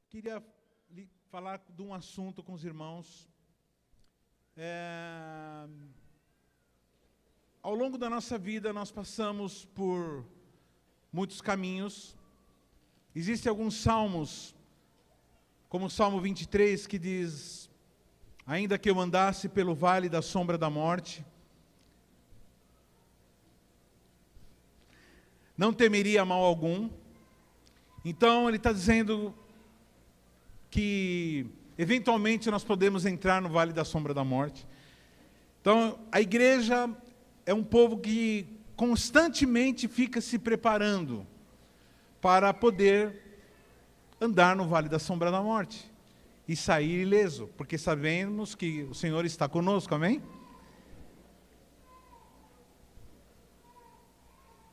Queria falar de um assunto com os irmãos. Ao longo da nossa vida, nós passamos por muitos caminhos. Existem alguns salmos, como o Salmo 23, que diz: ainda que eu andasse pelo vale da sombra da morte, não temeria mal algum. Então, ele está dizendo que, eventualmente, nós podemos entrar no vale da sombra da morte. Então, a igreja é um povo que constantemente fica se preparando para poder andar no vale da sombra da morte e sair ileso, porque sabemos que o Senhor está conosco, amém?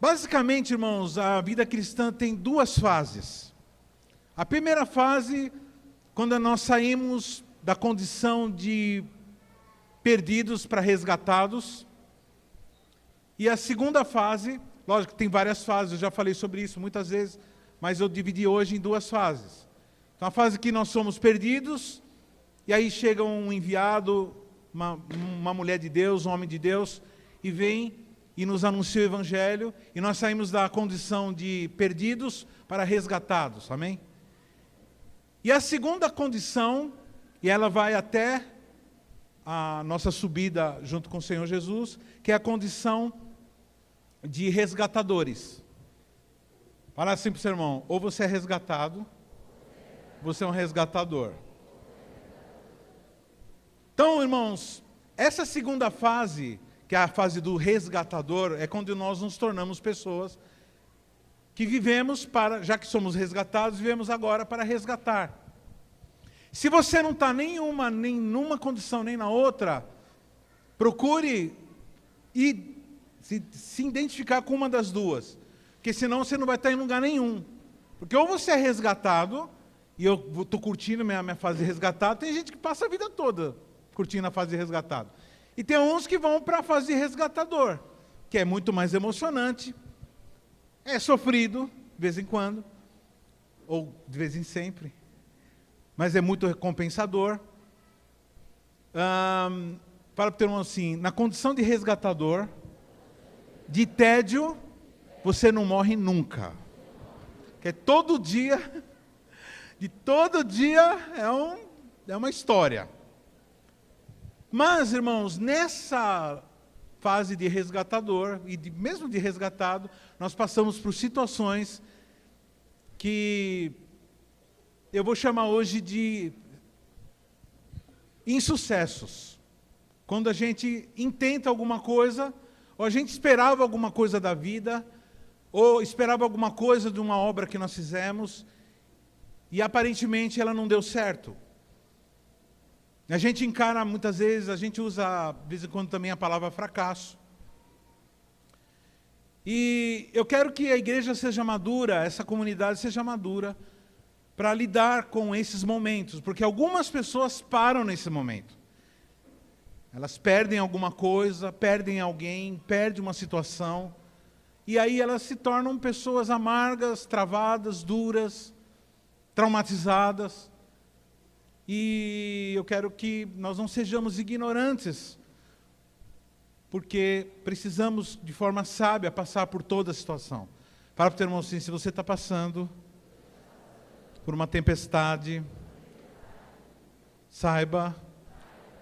Basicamente, irmãos, a vida cristã tem duas fases. A primeira fase, quando nós saímos da condição de perdidos para resgatados. E a segunda fase, lógico que tem várias fases, eu já falei sobre isso muitas vezes, mas eu dividi hoje em duas fases. Então, a fase que nós somos perdidos, e aí chega um enviado, uma mulher de Deus, um homem de Deus, e vem e nos anuncia o Evangelho, e nós saímos da condição de perdidos para resgatados, amém? E a segunda condição, e ela vai até a nossa subida junto com o Senhor Jesus, que é a condição de resgatadores. Fala assim para o seu irmão: ou você é resgatado, você é um resgatador. Então, irmãos, essa segunda fase, que é a fase do resgatador, é quando nós nos tornamos pessoas que vivemos para, já que somos resgatados, vivemos agora para resgatar. Se você não está nem numa condição nem na outra, procure se identificar com uma das duas, porque senão você não vai estar em lugar nenhum. Porque ou você é resgatado, e eu estou curtindo minha fase de resgatado, tem gente que passa a vida toda curtindo a fase de resgatado. E tem uns que vão para a fase de resgatador, que é muito mais emocionante, é sofrido de vez em quando, ou de vez em sempre, mas é muito recompensador. Fala para o teu irmão assim: na condição de resgatador, de tédio, você não morre nunca. Porque todo dia, é uma história. Mas, irmãos, nessa fase de resgatador, e mesmo de resgatado, nós passamos por situações que eu vou chamar hoje de insucessos. Quando a gente intenta alguma coisa, ou a gente esperava alguma coisa da vida, ou esperava alguma coisa de uma obra que nós fizemos, e aparentemente ela não deu certo. A gente encara muitas vezes, a gente usa de vez em quando também a palavra fracasso. E eu quero que a igreja seja madura, essa comunidade seja madura, para lidar com esses momentos, porque algumas pessoas param nesse momento. Elas perdem alguma coisa, perdem alguém, perdem uma situação, e aí elas se tornam pessoas amargas, travadas, duras, traumatizadas. E eu quero que nós não sejamos ignorantes, porque precisamos, de forma sábia, passar por toda a situação. Fala para o teu irmão assim: se você está passando por uma tempestade, saiba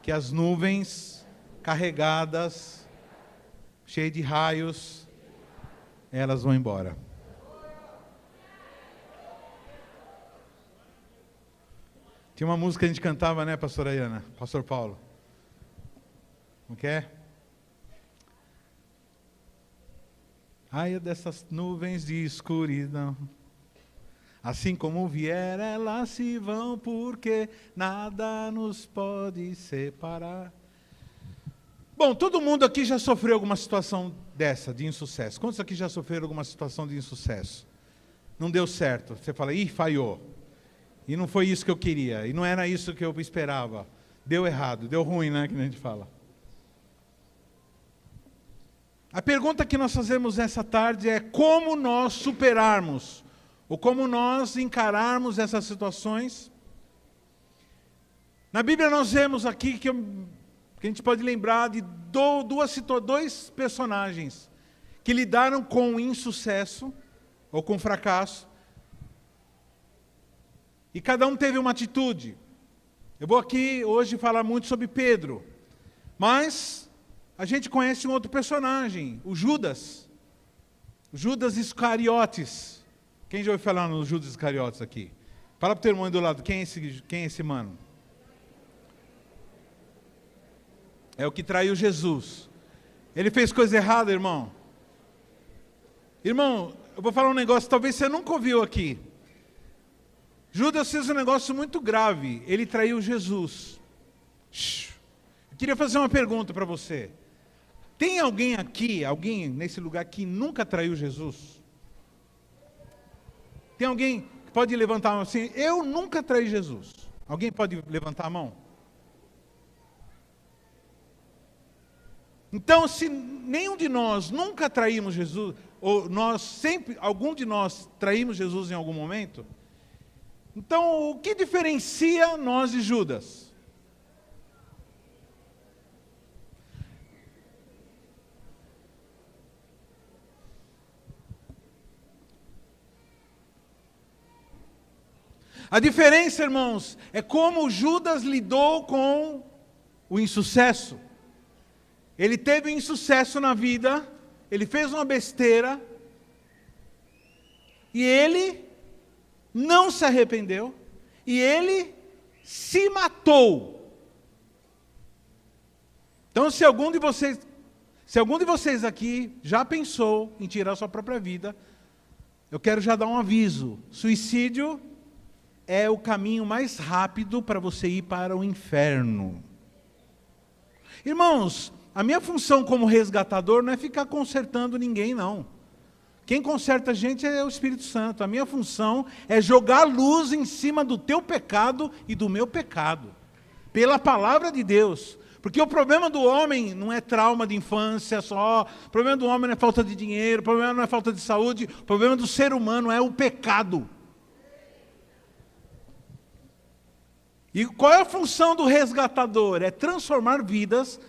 que as nuvens carregadas, cheias de raios, elas vão embora. Tinha uma música que a gente cantava, né, pastora Ayana? Pastor Paulo. Como que é? Raia dessas nuvens de escuridão, assim como vier, elas se vão, porque nada nos pode separar. Bom, todo mundo aqui já sofreu alguma situação dessa, de insucesso. Quantos aqui já sofreram alguma situação de insucesso? Não deu certo. Você fala: ih, falhou. E não foi isso que eu queria, e não era isso que eu esperava. Deu errado, deu ruim, né, que a gente fala. A pergunta que nós fazemos essa tarde é como nós superarmos, ou como nós encararmos essas situações. Na Bíblia nós vemos aqui que a gente pode lembrar de dois personagens que lidaram com o insucesso, ou com o fracasso, e cada um teve uma atitude. Eu vou aqui hoje falar muito sobre Pedro, mas a gente conhece um outro personagem, o Judas Iscariotes. Quem já ouviu falar no Judas Iscariotes aqui? Fala para o teu irmão aí do lado, quem é esse mano? É o que traiu Jesus. Ele fez coisa errada, irmão. Irmão, eu vou falar um negócio, talvez você nunca ouviu aqui. Judas fez um negócio muito grave. Ele traiu Jesus. Eu queria fazer uma pergunta para você. Tem alguém aqui, alguém nesse lugar que nunca traiu Jesus? Tem alguém que pode levantar a mão assim? Eu nunca traí Jesus. Alguém pode levantar a mão? Então, se nenhum de nós nunca traímos Jesus, ou algum de nós traímos Jesus em algum momento, então o que diferencia nós de Judas? A diferença, irmãos, é como Judas lidou com o insucesso. Ele teve insucesso na vida, ele fez uma besteira, e ele não se arrependeu, e ele se matou. Então, se algum de vocês aqui já pensou em tirar sua própria vida, eu quero já dar um aviso. Suicídio é o caminho mais rápido para você ir para o inferno. Irmãos, a minha função como resgatador não é ficar consertando ninguém, não. Quem conserta a gente é o Espírito Santo. A minha função é jogar luz em cima do teu pecado e do meu pecado. Pela palavra de Deus. Porque o problema do homem não é trauma de infância só. O problema do homem não é falta de dinheiro. O problema não é falta de saúde. O problema do ser humano é o pecado. E qual é a função do resgatador? É transformar vidas,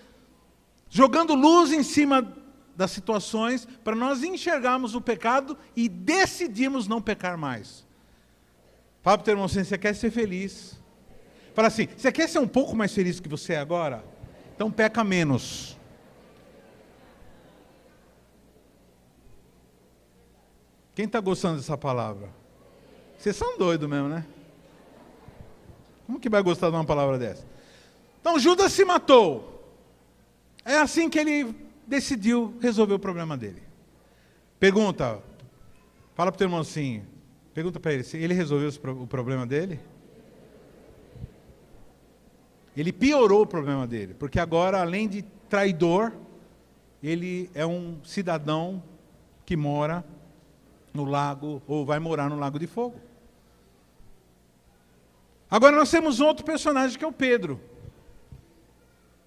jogando luz em cima das situações, para nós enxergarmos o pecado e decidirmos não pecar mais. Fala para o teu irmão assim, você quer ser feliz? Fala assim, você quer ser um pouco mais feliz que você é agora? Então peca menos. Quem está gostando dessa palavra? Vocês são doidos mesmo, né? Como que vai gostar de uma palavra dessa? Então Judas se matou. É assim que ele decidiu resolver o problema dele. Pergunta, fala para o teu irmão assim, pergunta para ele, se ele resolveu o problema dele? Ele piorou o problema dele, porque agora, além de traidor, ele é um cidadão que mora no lago, ou vai morar no lago de fogo. Agora nós temos outro personagem que é o Pedro,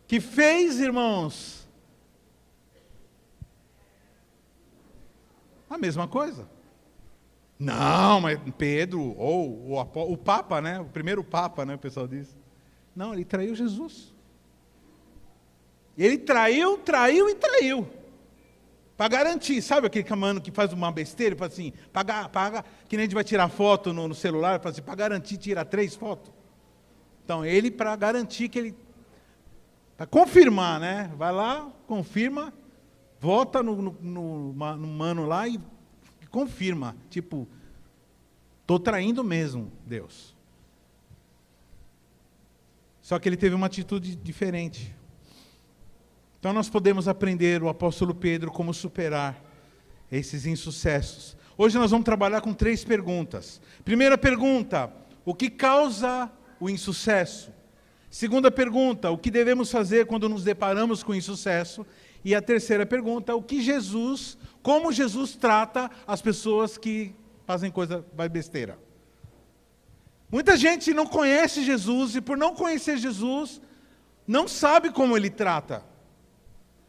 que fez, irmãos, a mesma coisa. Não, mas Pedro, ou o Papa, né? O primeiro Papa, né? O pessoal diz. Não, ele traiu Jesus. Ele traiu. Para garantir, sabe aquele mano que faz uma besteira, fala assim, paga, que nem a gente vai tirar foto no celular, fala assim, para garantir, tira 3 fotos. Então, ele, para garantir que ele, para confirmar, né? Vai lá, confirma, volta no mano lá e confirma, tipo, estou traindo mesmo Deus. Só que ele teve uma atitude diferente. Então nós podemos aprender o apóstolo Pedro como superar esses insucessos. Hoje nós vamos trabalhar com 3 perguntas. Primeira pergunta, o que causa o insucesso? Segunda pergunta, o que devemos fazer quando nos deparamos com insucesso? E a terceira pergunta, como Jesus trata as pessoas que fazem besteira. Muita gente não conhece Jesus e por não conhecer Jesus, não sabe como ele trata.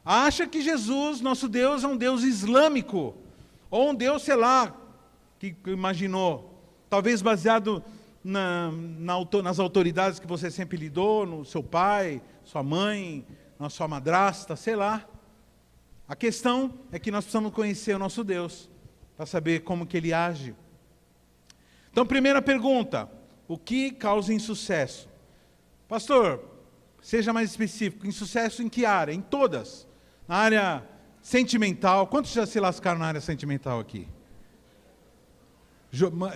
acha que Jesus, nosso Deus, é um Deus islâmico, ou um Deus, sei lá, que imaginou, talvez baseado nas autoridades que você sempre lidou, no seu pai, sua mãe, na sua madrasta, sei lá. A questão é que nós precisamos conhecer o nosso Deus, para saber como que Ele age. Então, primeira pergunta, o que causa insucesso? Pastor, seja mais específico, insucesso em que área? Em todas. Na área sentimental, quantos já se lascaram na área sentimental aqui?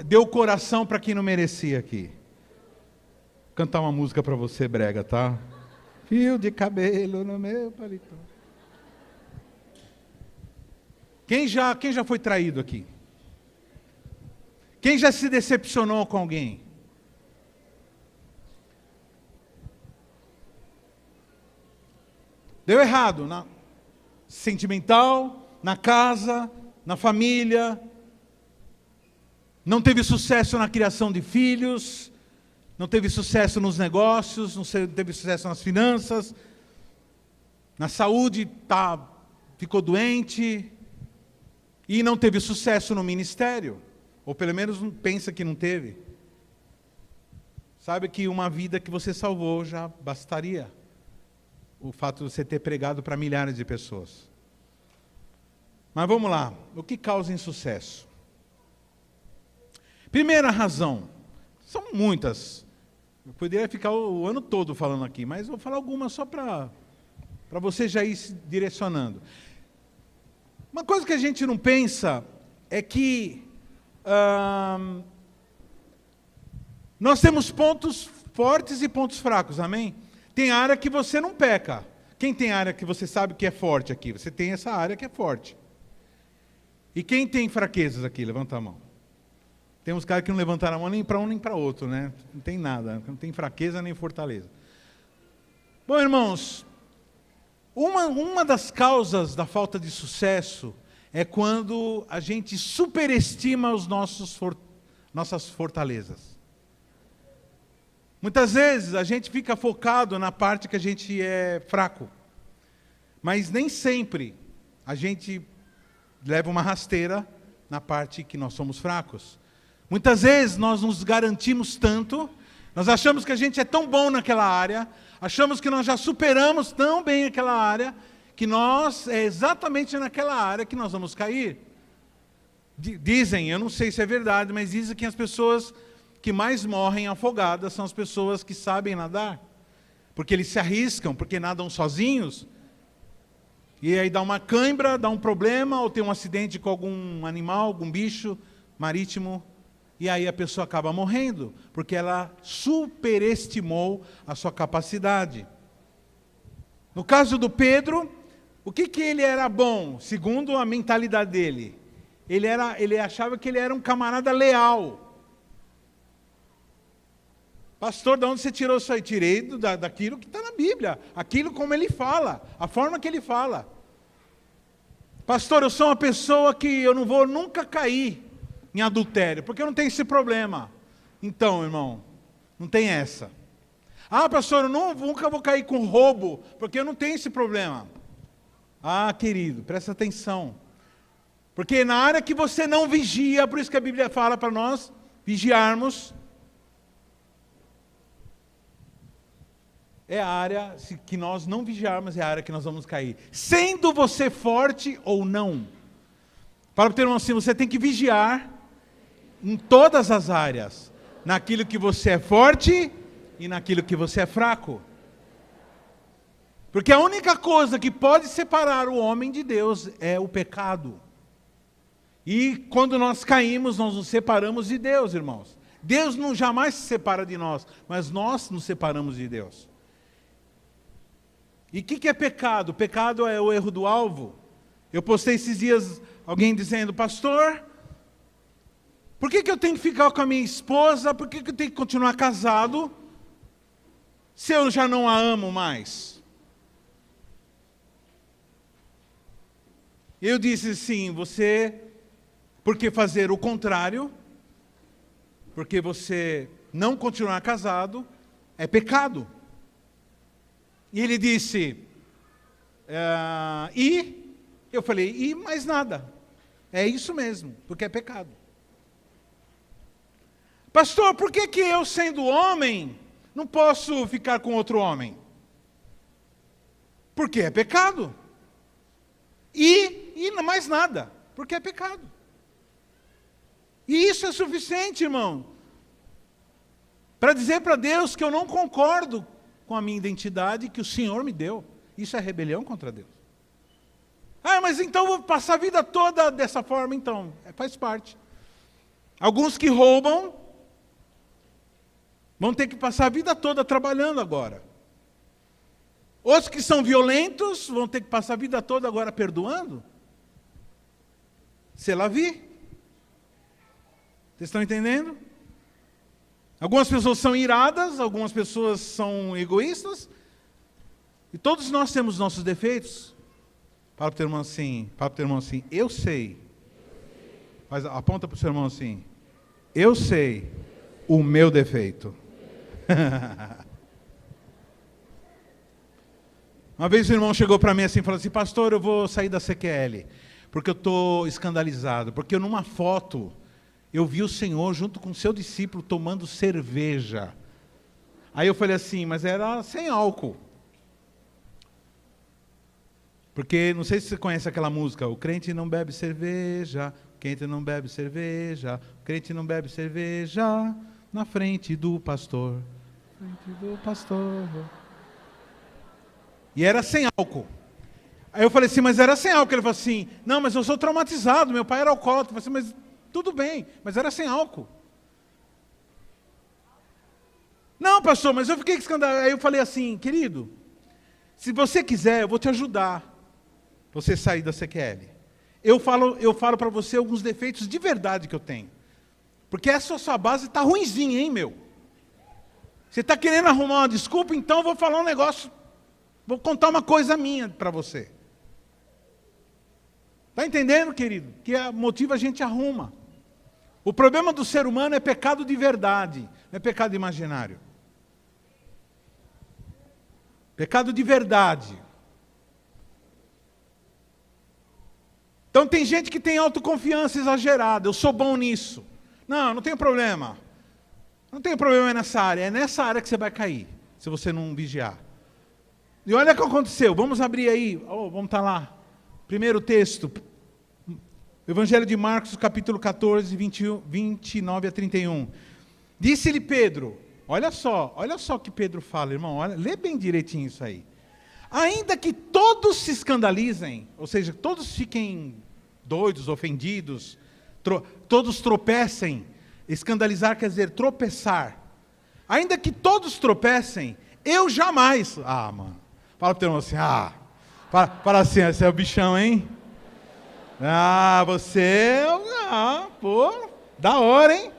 Deu o coração para quem não merecia aqui. Vou cantar uma música para você, brega, tá? Fio de cabelo no meu paletó. Quem já foi traído aqui? Quem já se decepcionou com alguém? Deu errado na sentimental, na casa, na família. Não teve sucesso na criação de filhos, não teve sucesso nos negócios, não teve sucesso nas finanças, na saúde, ficou doente, e não teve sucesso no ministério, ou pelo menos pensa que não teve. Sabe que uma vida que você salvou já bastaria, o fato de você ter pregado para milhares de pessoas. Mas vamos lá, o que causa insucesso? Primeira razão, são muitas, eu poderia ficar o ano todo falando aqui, mas vou falar algumas só para você já ir se direcionando. Uma coisa que a gente não pensa é que nós temos pontos fortes e pontos fracos, amém? Tem área que você não peca. Quem tem área que você sabe que é forte aqui? Você tem essa área que é forte. E quem tem fraquezas aqui? Levanta a mão. Tem uns caras que não levantaram a mão nem para um nem para outro, né? Não tem nada, não tem fraqueza nem fortaleza. Bom, irmãos, uma das causas da falta de sucesso é quando a gente superestima nossas fortalezas. Muitas vezes a gente fica focado na parte que a gente é fraco, mas nem sempre a gente leva uma rasteira na parte que nós somos fracos. Muitas vezes nós nos garantimos tanto, nós achamos que a gente é tão bom naquela área, achamos que nós já superamos tão bem aquela área, que é exatamente naquela área que nós vamos cair. Dizem, eu não sei se é verdade, mas dizem que as pessoas que mais morrem afogadas são as pessoas que sabem nadar, porque eles se arriscam, porque nadam sozinhos, e aí dá uma cãibra, dá um problema, ou tem um acidente com algum animal, algum bicho marítimo, e aí a pessoa acaba morrendo, porque ela superestimou a sua capacidade. No caso do Pedro, o que ele era bom, segundo a mentalidade dele? Ele achava que ele era um camarada leal. Pastor, de onde você tirou isso aí? Tirei daquilo que está na Bíblia, aquilo como ele fala, a forma que ele fala. Pastor, eu sou uma pessoa que eu não vou nunca cair em adultério, porque eu não tenho esse problema. Então, irmão, não tem essa. Ah, pastor, eu nunca vou cair com roubo, porque eu não tenho esse problema. Ah, querido, presta atenção. Porque na área que você não vigia, por isso que a Bíblia fala para nós vigiarmos, é a área que nós não vigiarmos, é a área que nós vamos cair. Sendo você forte ou não. Para ter uma assim, você tem que vigiar em todas as áreas. Naquilo que você é forte e naquilo que você é fraco. Porque a única coisa que pode separar o homem de Deus é o pecado. E quando nós caímos, nós nos separamos de Deus, irmãos. Deus não jamais se separa de nós, mas nós nos separamos de Deus. E o que é pecado? Pecado é o erro do alvo. Eu postei esses dias alguém dizendo, pastor, por que eu tenho que ficar com a minha esposa? Por que eu tenho que continuar casado se eu já não a amo mais? Eu disse sim, por que fazer o contrário? Porque você não continuar casado é pecado. E ele disse, E eu falei, e mais nada. É isso mesmo, porque é pecado. Pastor, por que que eu, sendo homem, não posso ficar com outro homem? Porque é pecado. E mais nada, porque é pecado. E isso é suficiente, irmão, para dizer para Deus que eu não concordo com a minha identidade que o Senhor me deu. Isso é rebelião contra Deus. Mas então eu vou passar a vida toda dessa forma, então. Faz parte. Alguns que roubam vão ter que passar a vida toda trabalhando agora. Outros que são violentos vão ter que passar a vida toda agora perdoando. C'est la vie. Vocês estão entendendo? Algumas pessoas são iradas, algumas pessoas são egoístas. E todos nós temos nossos defeitos. Fala para o teu irmão assim, eu sei. Aponta para o seu irmão assim, eu sei o meu defeito. Uma vez o irmão chegou para mim assim e falou assim, pastor, eu vou sair da CQL, porque eu estou escandalizado, porque numa foto eu vi o Senhor junto com o seu discípulo tomando cerveja. Aí eu falei assim, mas era sem álcool. Porque, não sei se você conhece aquela música, o crente não bebe cerveja, o crente não bebe cerveja, o crente não bebe cerveja, na frente do pastor. Frente do pastor. E era sem álcool. Aí eu falei assim, mas era sem álcool. Ele falou assim, não, mas eu sou traumatizado, meu pai era alcoólatra. Eu falei assim, mas tudo bem, mas era sem álcool. Não, pastor, mas eu fiquei escandalizado. Aí eu falei assim, querido, se você quiser, eu vou te ajudar. Você sair da CQL. Eu falo para você alguns defeitos de verdade que eu tenho. Porque essa sua base está ruinzinha, hein, meu? Você está querendo arrumar uma desculpa, então eu vou falar um negócio, vou contar uma coisa minha para você. Está entendendo, querido? Que motivo a gente arruma. O problema do ser humano é pecado de verdade, não é pecado imaginário. Pecado de verdade. Então tem gente que tem autoconfiança exagerada, eu sou bom nisso. Não tem problema. Não tem problema nessa área, é nessa área que você vai cair, se você não vigiar. E olha o que aconteceu, vamos abrir aí, vamos estar lá. Primeiro texto, Evangelho de Marcos, capítulo 14, 29 a 31. Disse-lhe Pedro, olha só o que Pedro fala, irmão, lê bem direitinho isso aí. Ainda que todos se escandalizem, ou seja, todos fiquem doidos, ofendidos, todos tropecem, escandalizar quer dizer tropeçar. Ainda que todos tropecem, eu jamais... mano, fala para o teu irmão assim, fala assim, você é o bichão, hein? Da hora, hein?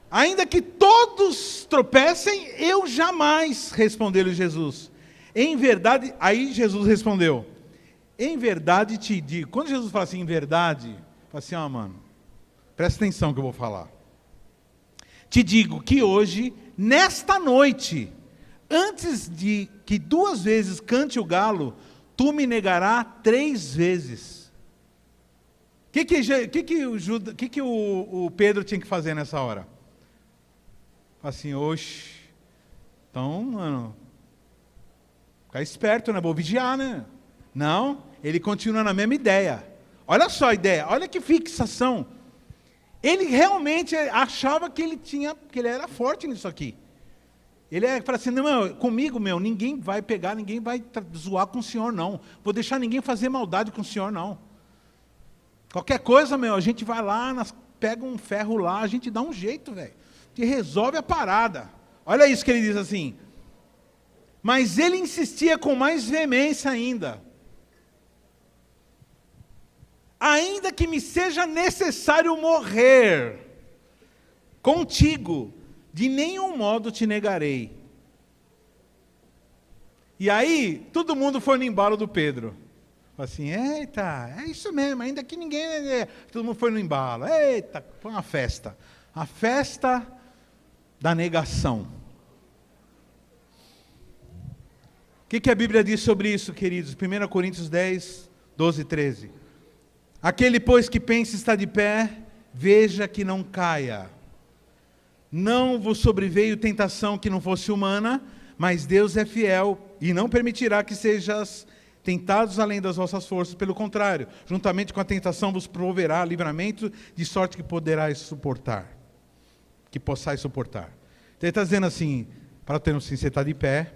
Ainda que todos tropecem, eu jamais, respondeu-lhe Jesus. Em verdade, aí Jesus respondeu, em verdade te digo, quando Jesus fala assim, em verdade, fala assim, mano, presta atenção que eu vou falar. Te digo que hoje, nesta noite, antes de que 2 vezes cante o galo, tu me negarás 3 vezes. O que o Pedro tinha que fazer nessa hora? Fala assim, oxe, então, mano... Ficar esperto, né? Vou vigiar, né? Não, ele continua na mesma ideia. Olha só a ideia, olha que fixação. Ele realmente achava que ele era forte nisso aqui. Ele fala assim, não, comigo, ninguém vai pegar, ninguém vai zoar com o senhor, não. Vou deixar ninguém fazer maldade com o senhor, não. Qualquer coisa, a gente vai lá, pega um ferro lá, a gente dá um jeito, velho. E resolve a parada. Olha isso que ele diz assim. Mas ele insistia com mais veemência ainda. Ainda que me seja necessário morrer contigo, de nenhum modo te negarei. E aí, todo mundo foi no embalo do Pedro. Assim, eita, é isso mesmo, ainda que ninguém... Todo mundo foi no embalo, eita, foi uma festa. A festa da negação. que a Bíblia diz sobre isso, queridos? 1 Coríntios 10, 12 e 13. Aquele, pois, que pensa estar de pé, veja que não caia. Não vos sobreveio tentação que não fosse humana, mas Deus é fiel e não permitirá que sejais tentados além das vossas forças. Pelo contrário, juntamente com a tentação vos proverá livramento, de sorte que poderais suportar. Que possais suportar. Então ele está dizendo assim, para ter assim, você está de pé.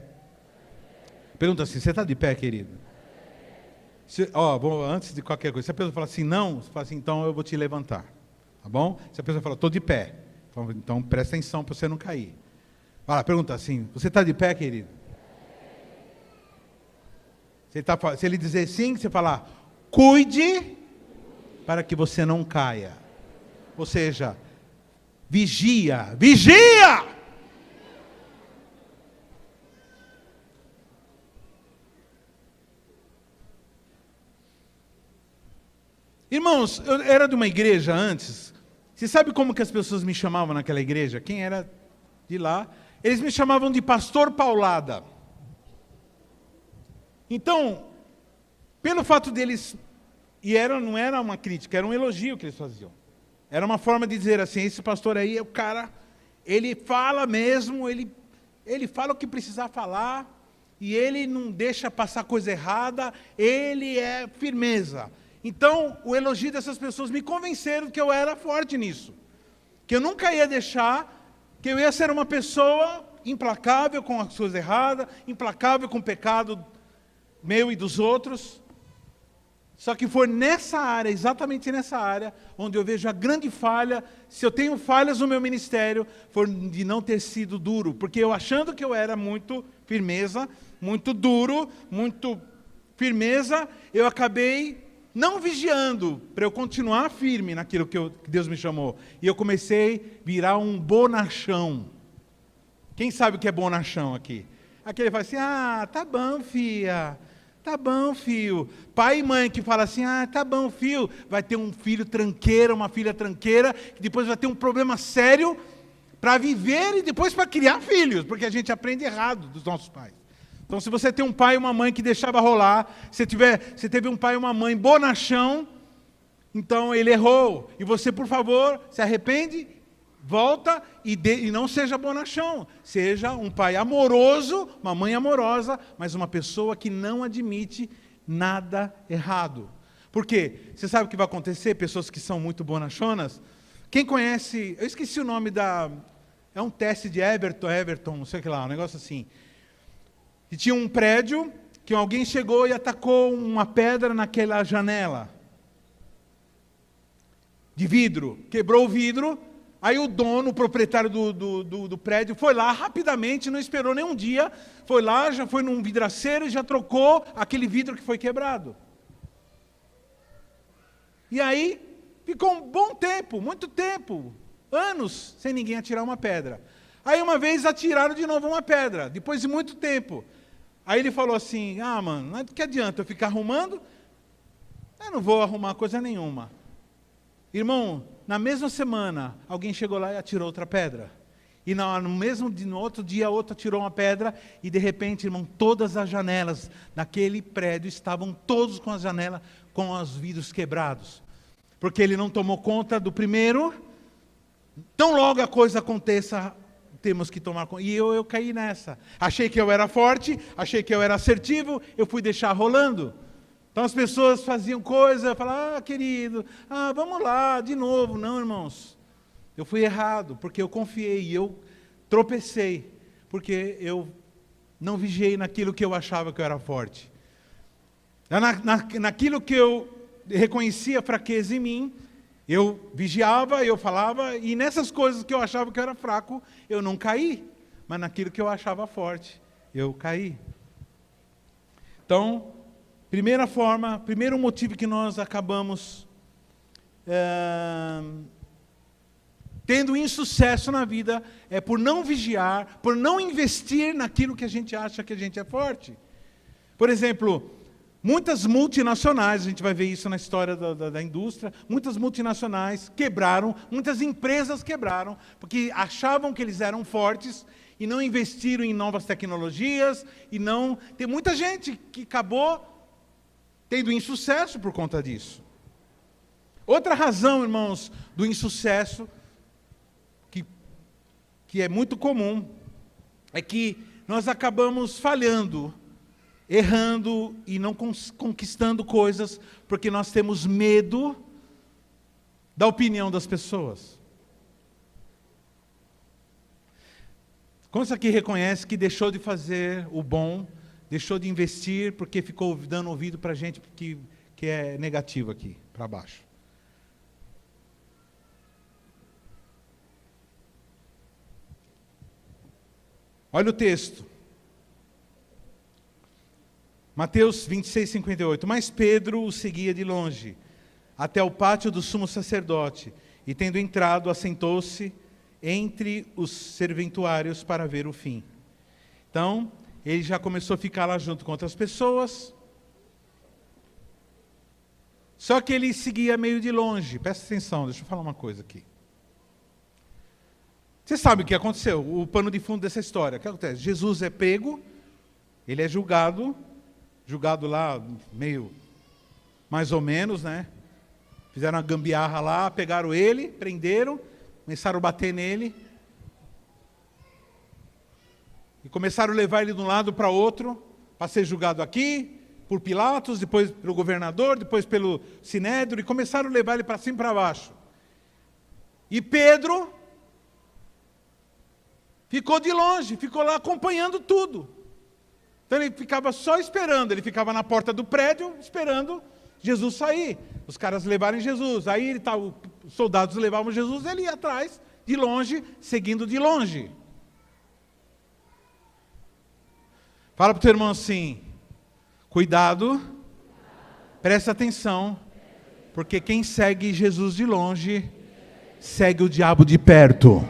Pergunta assim, você está de pé, querido? Antes de qualquer coisa, se a pessoa falar assim, não, você fala assim, então eu vou te levantar. Tá bom? Se a pessoa falar, estou de pé. Então presta atenção para você não cair. Pergunta assim, você está de pé, querido? Se ele dizer sim, você falar, cuide para que você não caia. Ou seja, vigia, vigia! Irmãos, eu era de uma igreja antes. Você sabe como que as pessoas me chamavam naquela igreja? Quem era de lá? Eles me chamavam de Pastor Paulada. Então, pelo fato deles... não era uma crítica, era um elogio que eles faziam. Era uma forma de dizer assim, esse pastor aí, o cara, ele fala mesmo, ele fala o que precisar falar, e ele não deixa passar coisa errada, ele é firmeza. Então, o elogio dessas pessoas me convenceram que eu era forte nisso. Que eu nunca ia deixar, que eu ia ser uma pessoa implacável com as coisas erradas, implacável com o pecado meu e dos outros. Só que foi nessa área, exatamente nessa área, onde eu vejo a grande falha. Se eu tenho falhas no meu ministério, foi de não ter sido duro. Porque eu achando que eu era muito firmeza, muito duro, muito firmeza, eu acabei não vigiando para eu continuar firme naquilo que Deus me chamou. E eu comecei a virar um bonachão. Quem sabe o que é bonachão aqui? Aquele fala assim, tá bom, filha. Tá bom, filho. Pai e mãe que fala assim, tá bom, filho. Vai ter um filho tranqueira, uma filha tranqueira, que depois vai ter um problema sério para viver e depois para criar filhos, porque a gente aprende errado dos nossos pais. Então, se você tem um pai e uma mãe que deixava rolar, se teve um pai e uma mãe bonachão, então ele errou. E você, por favor, se arrepende, volta e não seja bonachão. Seja um pai amoroso, uma mãe amorosa, mas uma pessoa que não admite nada errado. Por quê? Você sabe o que vai acontecer? Pessoas que são muito bonachonas. Quem conhece, eu esqueci o nome é um teste de Everton, não sei o que lá, um negócio assim. E tinha um prédio que alguém chegou e atacou uma pedra naquela janela de vidro, quebrou o vidro. Aí o dono, o proprietário do prédio, foi lá rapidamente, não esperou nem um dia, foi lá, já foi num vidraceiro e já trocou aquele vidro que foi quebrado. E aí ficou um bom tempo, muito tempo, anos, sem ninguém atirar uma pedra. Aí uma vez atiraram de novo uma pedra, depois de muito tempo. Aí ele falou assim, mano, que adianta eu ficar arrumando? Eu não vou arrumar coisa nenhuma. Irmão, na mesma semana, alguém chegou lá e atirou outra pedra. E no outro dia, outro atirou uma pedra. E de repente, irmão, todas as janelas naquele prédio estavam todos com as janelas, com os vidros quebrados. Porque ele não tomou conta do primeiro. Tão logo a coisa aconteça, temos que tomar conta. E eu caí nessa. Achei que eu era forte, achei que eu era assertivo, eu fui deixar rolando. Então as pessoas faziam coisa, falavam, querido, vamos lá, de novo. Não, irmãos, eu fui errado, porque eu confiei, eu tropecei, porque eu não vigiei naquilo que eu achava que eu era forte. Naquilo que eu reconhecia fraqueza em mim, eu vigiava, eu falava, e nessas coisas que eu achava que eu era fraco, eu não caí, mas naquilo que eu achava forte, eu caí. Então, primeiro motivo que nós acabamos tendo insucesso na vida é por não vigiar, por não investir naquilo que a gente acha que a gente é forte. Por exemplo, muitas multinacionais, a gente vai ver isso na história da indústria, muitas multinacionais quebraram, muitas empresas quebraram, porque achavam que eles eram fortes e não investiram em novas tecnologias, e não... Tem muita gente que acabou tendo insucesso por conta disso. Outra razão, irmãos, do insucesso, que é muito comum, é que nós acabamos falhando, errando e não conquistando coisas, porque nós temos medo da opinião das pessoas. Quantos aqui reconhece que deixou de fazer o bom, deixou de investir, porque ficou dando ouvido para gente que é negativo aqui, para baixo? Olha o texto. Mateus 26, 58. Mas Pedro o seguia de longe, até o pátio do sumo sacerdote, e tendo entrado, assentou-se entre os serventuários para ver o fim. Então, ele já começou a ficar lá junto com outras pessoas. Só que ele seguia meio de longe. Presta atenção, deixa eu falar uma coisa aqui. Você sabe o que aconteceu? O pano de fundo dessa história. O que acontece? Jesus é pego, ele é julgado lá meio, mais ou menos, né? Fizeram uma gambiarra lá, pegaram ele, prenderam, começaram a bater nele. E começaram a levar ele de um lado para outro, para ser julgado aqui, por Pilatos, depois pelo governador, depois pelo Sinédrio, e começaram a levar ele para cima e para baixo. E Pedro ficou de longe, ficou lá acompanhando tudo. Então ele ficava só esperando, ele ficava na porta do prédio, esperando Jesus sair. Os caras levarem Jesus. Aí os soldados levavam Jesus, ele ia atrás, de longe, seguindo de longe. Fala para o teu irmão assim, cuidado, presta atenção, porque quem segue Jesus de longe, segue o diabo de perto.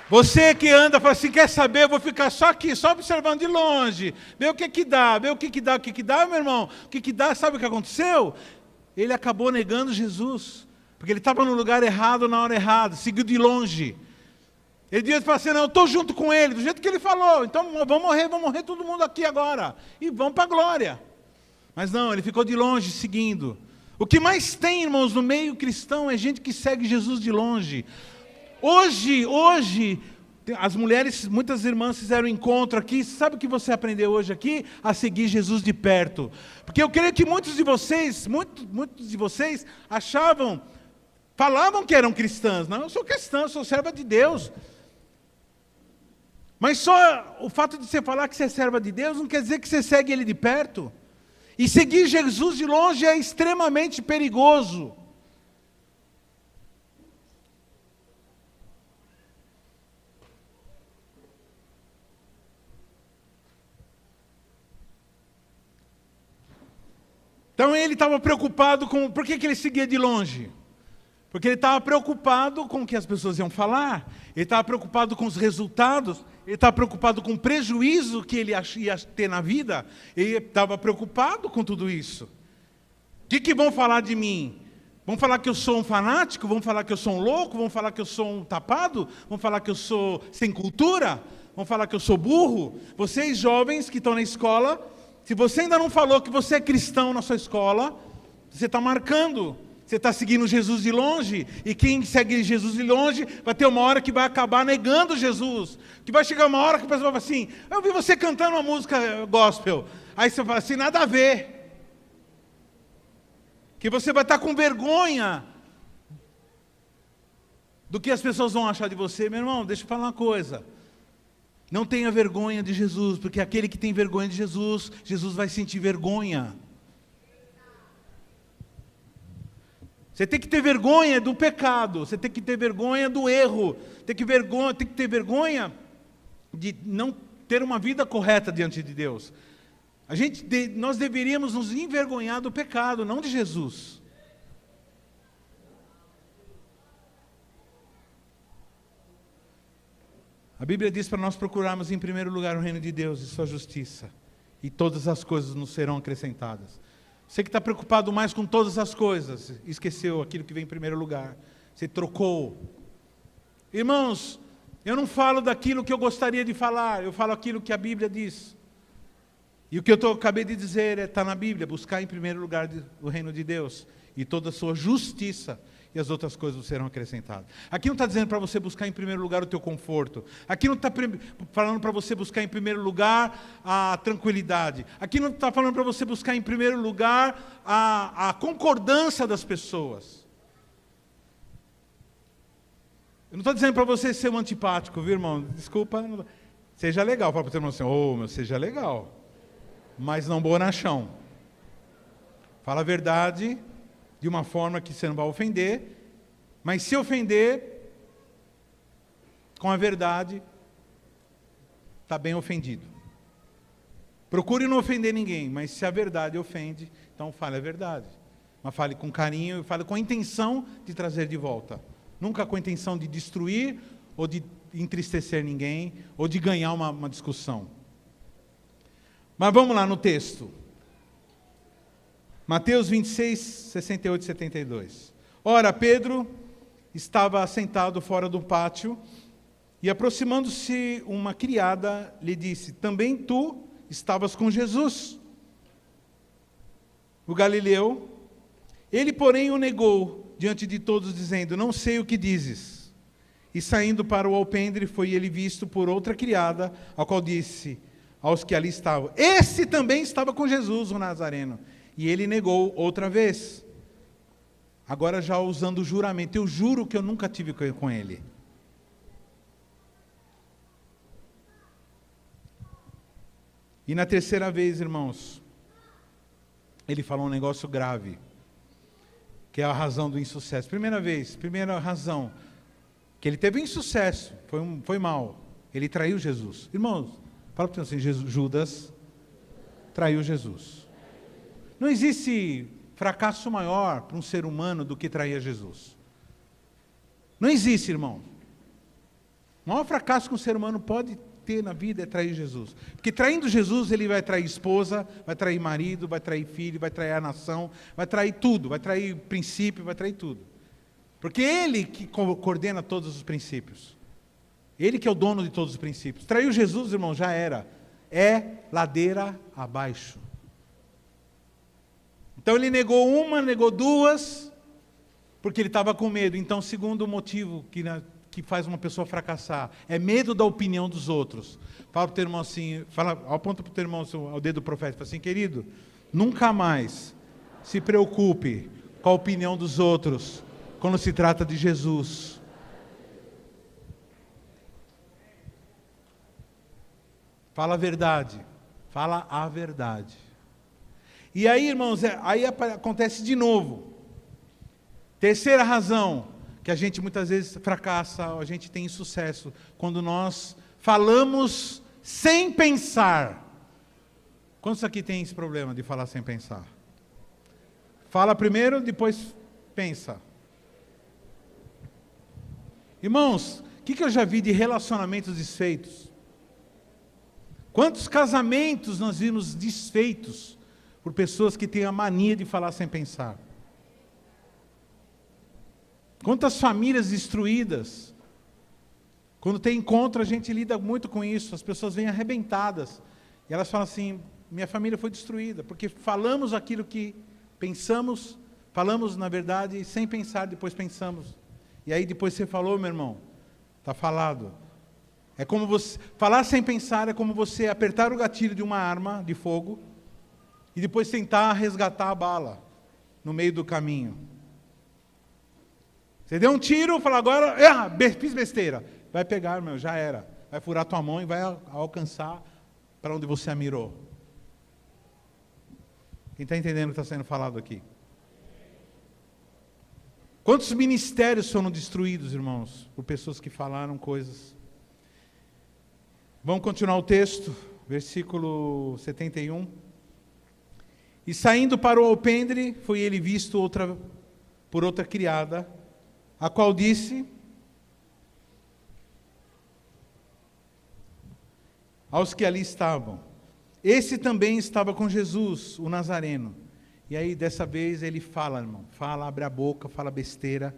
Você que anda, fala assim, quer saber, eu vou ficar só aqui, só observando de longe, ver o que dá, meu irmão, o que dá, sabe o que aconteceu? Ele acabou negando Jesus, porque ele estava no lugar errado, na hora errada, seguiu de longe. Ele devia falar assim, não, eu estou junto com ele, do jeito que ele falou, então vamos morrer todo mundo aqui agora, e vamos para a glória. Mas não, ele ficou de longe, seguindo. O que mais tem, irmãos, no meio cristão é gente que segue Jesus de longe. Hoje, as mulheres, muitas irmãs fizeram um encontro aqui. Sabe o que você aprendeu hoje aqui? A seguir Jesus de perto. Porque eu creio que muitos de vocês falavam que eram cristãs. Não, eu sou cristã, eu sou serva de Deus. Mas só o fato de você falar que você é serva de Deus não quer dizer que você segue Ele de perto. E seguir Jesus de longe é extremamente perigoso. Então ele estava preocupado com... Por que ele seguia de longe? Porque ele estava preocupado com o que as pessoas iam falar. Ele estava preocupado com os resultados. Ele estava preocupado com o prejuízo que ele ia ter na vida. Ele estava preocupado com tudo isso. O que vão falar de mim? Vão falar que eu sou um fanático? Vão falar que eu sou um louco? Vão falar que eu sou um tapado? Vão falar que eu sou sem cultura? Vão falar que eu sou burro? Vocês jovens que estão na escola, se você ainda não falou que você é cristão na sua escola, você está marcando. Você está seguindo Jesus de longe, e quem segue Jesus de longe vai ter uma hora que vai acabar negando Jesus. Que vai chegar uma hora que a pessoa vai falar assim, eu vi você cantando uma música gospel. Aí você fala assim, nada a ver. Que você vai estar com vergonha do que as pessoas vão achar de você. Meu irmão, deixa eu falar uma coisa. Não tenha vergonha de Jesus, porque aquele que tem vergonha de Jesus, Jesus vai sentir vergonha. Você tem que ter vergonha do pecado, você tem que ter vergonha do erro, tem que ter vergonha de não ter uma vida correta diante de Deus. Nós deveríamos nos envergonhar do pecado, não de Jesus. A Bíblia diz para nós procurarmos em primeiro lugar o reino de Deus e sua justiça, e todas as coisas nos serão acrescentadas. Você que está preocupado mais com todas as coisas, esqueceu aquilo que vem em primeiro lugar. Você trocou. Irmãos, eu não falo daquilo que eu gostaria de falar, eu falo aquilo que a Bíblia diz. E o que eu acabei de dizer está na Bíblia, buscar em primeiro lugar o reino de Deus e toda a sua justiça, e as outras coisas serão acrescentadas. Aqui não está dizendo para você buscar em primeiro lugar o teu conforto. Aqui não está falando para você buscar em primeiro lugar a tranquilidade. Aqui não está falando para você buscar em primeiro lugar a concordância das pessoas. Eu não estou dizendo para você ser um antipático, viu, irmão? Desculpa. Seja legal. Fala para o teu irmão assim, seja legal. Mas não bonachão. Fala a verdade de uma forma que você não vai ofender, mas se ofender com a verdade, está bem ofendido. Procure não ofender ninguém, mas se a verdade ofende, então fale a verdade. Mas fale com carinho e fale com a intenção de trazer de volta. Nunca com a intenção de destruir ou de entristecer ninguém ou de ganhar uma discussão. Mas vamos lá no texto. Mateus 26, 68 e 72. Ora, Pedro estava sentado fora do pátio e, aproximando-se uma criada, lhe disse: também tu estavas com Jesus, o Galileu. Ele, porém, o negou diante de todos, dizendo: não sei o que dizes. E saindo para o alpendre, foi ele visto por outra criada, ao qual disse aos que ali estavam: esse também estava com Jesus, o Nazareno. E ele negou outra vez. Agora já usando o juramento: eu juro que eu nunca tive com ele. E na terceira vez, irmãos, ele falou um negócio grave, que é a razão do insucesso. Primeira razão, que ele teve insucesso, foi mal. Ele traiu Jesus. Irmãos, fala para você assim: Judas traiu Jesus. Não existe fracasso maior para um ser humano do que trair Jesus. Não existe, irmão. O maior fracasso que um ser humano pode ter na vida é trair Jesus. Porque traindo Jesus, ele vai trair esposa, vai trair marido, vai trair filho, vai trair a nação, vai trair tudo, vai trair princípio, vai trair tudo. Porque ele que coordena todos os princípios. Ele que é o dono de todos os princípios. Traiu Jesus, irmão, já era. É ladeira abaixo. Então ele negou uma, negou duas, porque ele estava com medo. Então, segundo motivo que faz uma pessoa fracassar, é medo da opinião dos outros. Fala para o teu irmão assim, aponta para o teu irmão ao dedo do profeta, fala assim: querido, nunca mais se preocupe com a opinião dos outros, quando se trata de Jesus. Fala a verdade, fala a verdade. E aí, irmãos, aí acontece de novo. Terceira razão que a gente muitas vezes fracassa, a gente tem insucesso, quando nós falamos sem pensar. Quantos aqui tem esse problema de falar sem pensar? Fala primeiro, depois pensa. Irmãos, o que eu já vi de relacionamentos desfeitos? Quantos casamentos nós vimos desfeitos por pessoas que têm a mania de falar sem pensar? Quantas famílias destruídas? Quando tem encontro, a gente lida muito com isso. As pessoas vêm arrebentadas. E elas falam assim: minha família foi destruída, porque falamos aquilo que pensamos, falamos, na verdade, sem pensar, depois pensamos. E aí depois você falou, meu irmão, está falado. É como você, falar sem pensar é como você apertar o gatilho de uma arma de fogo e depois tentar resgatar a bala no meio do caminho. Você deu um tiro, fala agora, fiz besteira. Vai pegar, meu, já era. Vai furar tua mão e vai alcançar para onde você a mirou. Quem está entendendo o que está sendo falado aqui? Quantos ministérios foram destruídos, irmãos, por pessoas que falaram coisas? Vamos continuar o texto, versículo 71. E saindo para o alpendre, foi ele visto por outra criada, a qual disse aos que ali estavam: esse também estava com Jesus, o Nazareno. E aí, dessa vez, ele fala, irmão. Fala, abre a boca, fala besteira.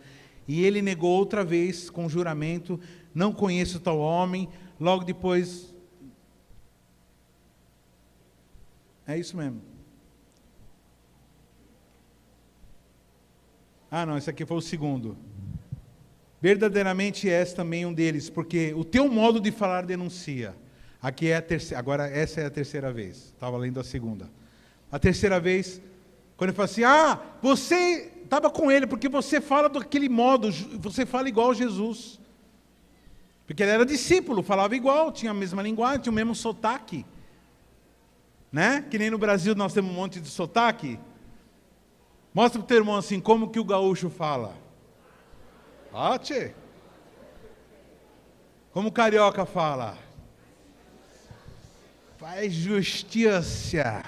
E ele negou outra vez, com juramento, não conheço tal homem. Logo depois... É isso mesmo. Ah, não, esse aqui foi o segundo. Verdadeiramente és também um deles, porque o teu modo de falar denuncia. Aqui é a terceira, agora essa é a terceira vez. Estava lendo a segunda. A terceira vez, quando ele fala assim, você estava com ele, porque você fala daquele modo, você fala igual a Jesus. Porque ele era discípulo, falava igual, tinha a mesma linguagem, tinha o mesmo sotaque. Né? Que nem no Brasil nós temos um monte de sotaque. Mostra para o teu irmão assim, como que o gaúcho fala. Tchê. Como o carioca fala. Faz justiça.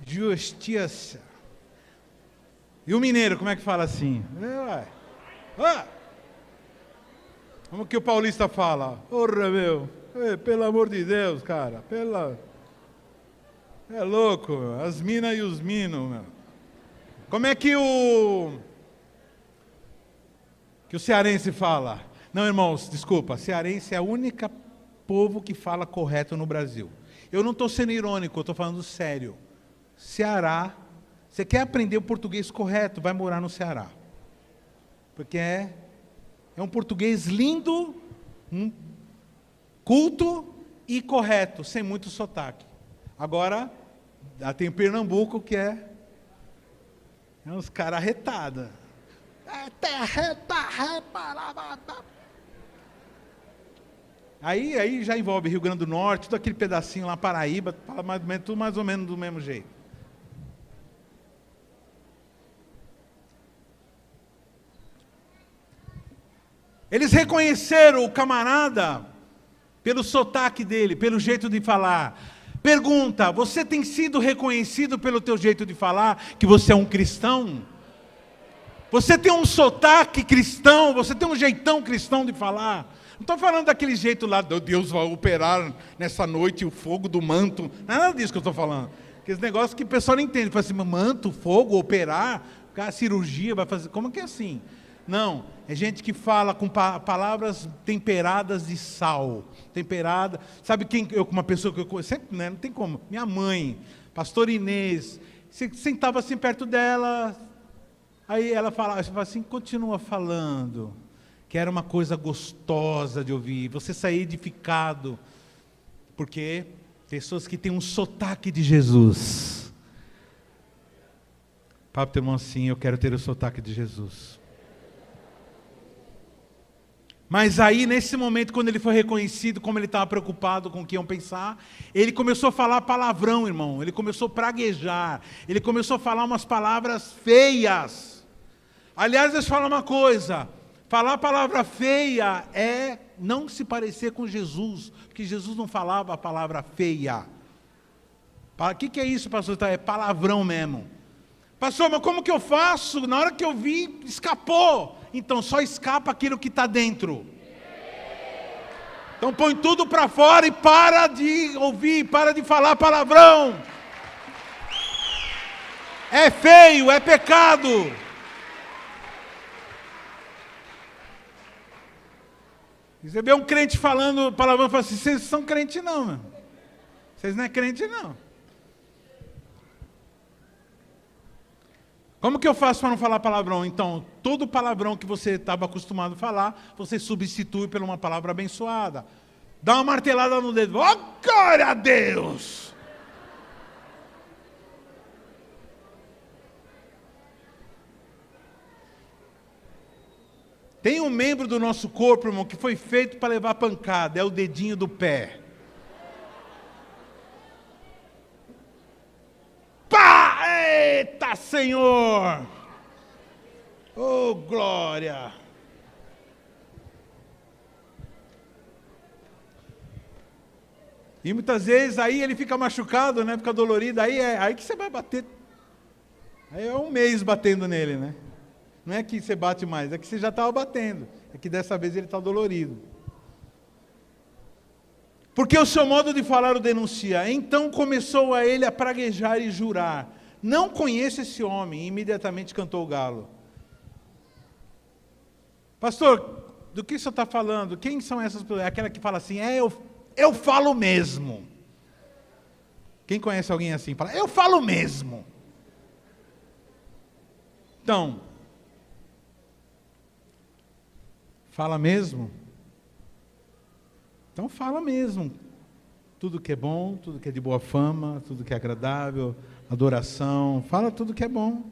Justiça. E o mineiro, como é que fala assim? Como que o paulista fala? Porra, meu. Pelo amor de Deus, cara. É louco, meu. As minas e os minos, meu. Como é que o cearense fala? Não, irmãos, desculpa. Cearense é o único povo que fala correto no Brasil. Eu não estou sendo irônico, eu estou falando sério. Ceará, você quer aprender o português correto, vai morar no Ceará. Porque é um português lindo, culto e correto, sem muito sotaque. Agora, tem Pernambuco que é uns caras arretados. Aí já envolve Rio Grande do Norte, todo aquele pedacinho lá, Paraíba, fala tudo mais ou menos do mesmo jeito. Eles reconheceram o camarada pelo sotaque dele, pelo jeito de falar. Pergunta, você tem sido reconhecido pelo teu jeito de falar que você é um cristão? Você tem um sotaque cristão, você tem um jeitão cristão de falar? Não estou falando daquele jeito lá, Deus vai operar nessa noite o fogo do manto. Não é nada disso que eu estou falando. Aqueles negócios que o pessoal não entende. Fala assim, manto, fogo, operar, a cirurgia, vai fazer. Como que é assim? Não, é gente que fala com palavras temperadas de sal. Temperada. Sabe quem, uma pessoa que eu conheço, sempre, né, não tem como. Minha mãe, pastor Inês, você sentava assim perto dela, aí ela falava assim, continua falando, que era uma coisa gostosa de ouvir, você saía edificado, porque pessoas que têm um sotaque de Jesus. Fala para o teu irmão assim, eu quero ter o sotaque de Jesus. Mas aí, nesse momento, quando ele foi reconhecido, como ele estava preocupado com o que iam pensar, ele começou a falar palavrão, irmão. Ele começou a praguejar. Ele começou a falar umas palavras feias. Aliás, deixa eu falar uma coisa. Falar palavra feia é não se parecer com Jesus. Porque Jesus não falava a palavra feia. O que é isso, pastor? É palavrão mesmo. Pastor, mas como que eu faço? Na hora que eu vi, escapou. Então só escapa aquilo que está dentro. Então põe tudo para fora e para de ouvir, para de falar palavrão. É feio, é pecado. Você vê um crente falando palavrão e fala assim, vocês são crente não, meu. Vocês não é crente não. Como que eu faço para não falar palavrão? Então, todo palavrão que você estava acostumado a falar, você substitui por uma palavra abençoada. Dá uma martelada no dedo. Oh, glória a Deus! Tem um membro do nosso corpo, irmão, que foi feito para levar pancada. É o dedinho do pé. Pá! Eita, Senhor! Oh, glória! E muitas vezes aí ele fica machucado, né? Fica dolorido, aí que você vai bater. Aí é um mês batendo nele, né? Não é que você bate mais, é que você já estava batendo. É que dessa vez ele está dolorido. porque o seu modo de falar o denuncia. Então começou a ele a praguejar e jurar: não conheço esse homem. E imediatamente cantou o galo. Pastor, do que o senhor está falando? Quem são essas pessoas? É aquela que fala assim: eu falo mesmo. Quem conhece alguém assim? Fala: eu falo mesmo. Então, fala mesmo? Então fala mesmo. Tudo que é bom, tudo que é de boa fama, tudo que é agradável, adoração, fala tudo que é bom.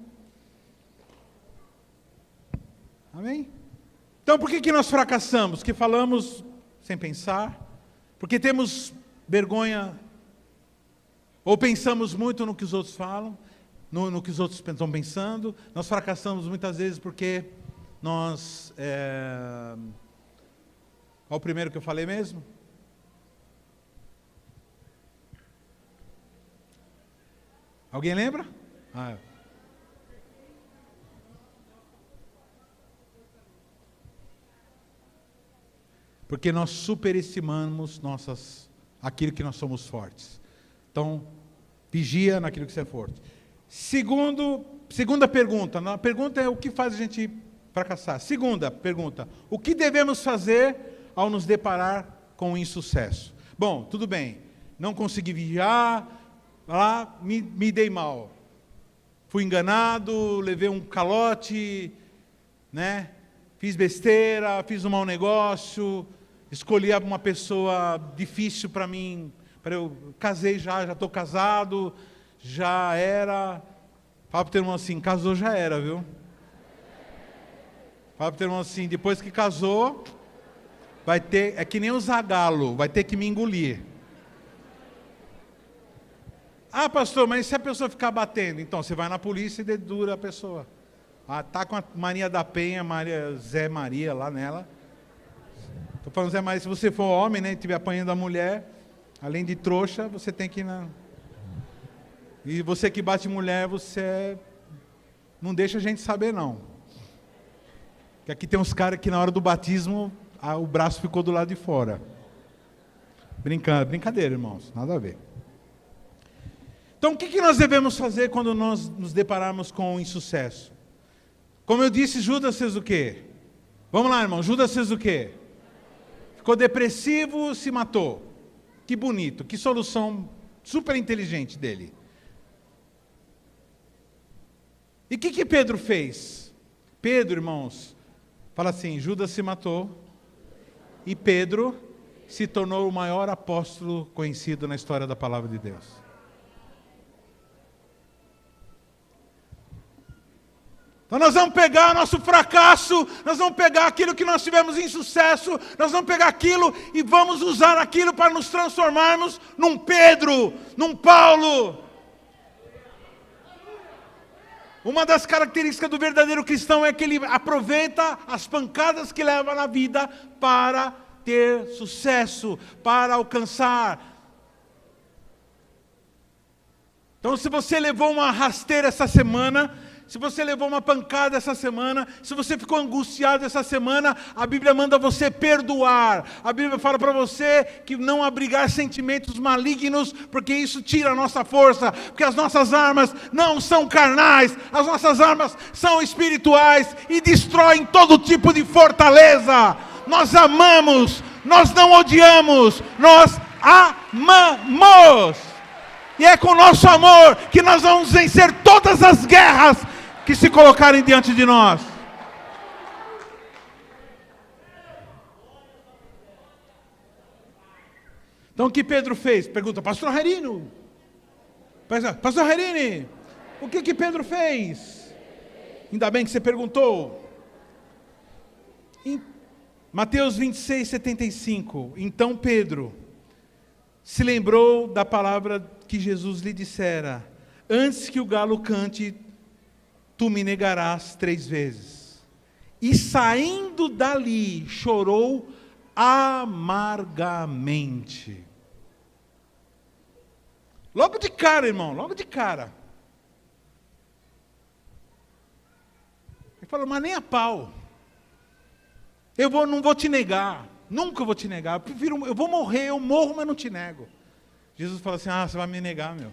Amém? Então por que nós fracassamos? Que falamos sem pensar? Porque temos vergonha, ou pensamos muito no que os outros falam, no que os outros estão pensando. Nós fracassamos muitas vezes porque nós... Qual o primeiro que eu falei mesmo? Alguém lembra? Porque nós superestimamos aquilo que nós somos fortes. Então, vigia naquilo que você é forte. Segunda pergunta. A pergunta é o que faz a gente fracassar. Segunda pergunta: o que devemos fazer ao nos deparar com o insucesso? Bom, tudo bem. Não consegui vigiar, lá me dei mal. Fui enganado, levei um calote, né? Fiz besteira, fiz um mau negócio, escolhi uma pessoa difícil para mim. Eu casei já estou casado, já era. Fala para o teu irmão assim: casou já era, viu? Fala para o teu irmão assim: depois que casou, vai ter, é que nem o Zagalo, vai ter que me engolir. Ah, pastor, mas se a pessoa ficar batendo? Então, você vai na polícia e dedura a pessoa. Ah, tá com a Maria da Penha, Zé Maria lá nela. Estou falando Zé Maria, se você for homem, né, e estiver apanhando a mulher, além de trouxa, você tem que ir na... E você que bate mulher, você não deixa a gente saber, não. Porque aqui tem uns caras que na hora do batismo, o braço ficou do lado de fora. Brincadeira, irmãos, nada a ver. Então, o que nós devemos fazer quando nós nos depararmos com o insucesso? Como eu disse, Judas fez o quê? Vamos lá, irmão, Judas fez o quê? Ficou depressivo, se matou. Que bonito, que solução super inteligente dele. E o que Pedro fez? Pedro, irmãos, fala assim: Judas se matou e Pedro se tornou o maior apóstolo conhecido na história da palavra de Deus. Então nós vamos pegar nosso fracasso, nós vamos pegar aquilo que nós tivemos insucesso, nós vamos pegar aquilo e vamos usar aquilo para nos transformarmos num Pedro, num Paulo. Uma das características do verdadeiro cristão é que ele aproveita as pancadas que leva na vida para ter sucesso, para alcançar. Então, se você levou uma rasteira essa semana, se você levou uma pancada essa semana, se você ficou angustiado essa semana, a Bíblia manda você perdoar. A Bíblia fala para você que não abrigar sentimentos malignos, porque isso tira a nossa força, porque as nossas armas não são carnais, as nossas armas são espirituais e destroem todo tipo de fortaleza. Nós amamos, nós não odiamos, nós amamos. E é com o nosso amor que nós vamos vencer todas as guerras que se colocarem diante de nós. Então o que Pedro fez? Pergunta, pastor Herino. Pastor Herini, o que Pedro fez? Ainda bem que você perguntou. Em Mateus 26, 75. Então Pedro se lembrou da palavra que Jesus lhe dissera: antes que o galo cante, tu me negarás 3 vezes. E saindo dali, chorou amargamente. Logo de cara, irmão, logo de cara. Ele falou: mas nem a pau. Não vou te negar. Nunca vou te negar. Eu vou morrer, eu morro, mas não te nego. Jesus fala assim, você vai me negar, meu.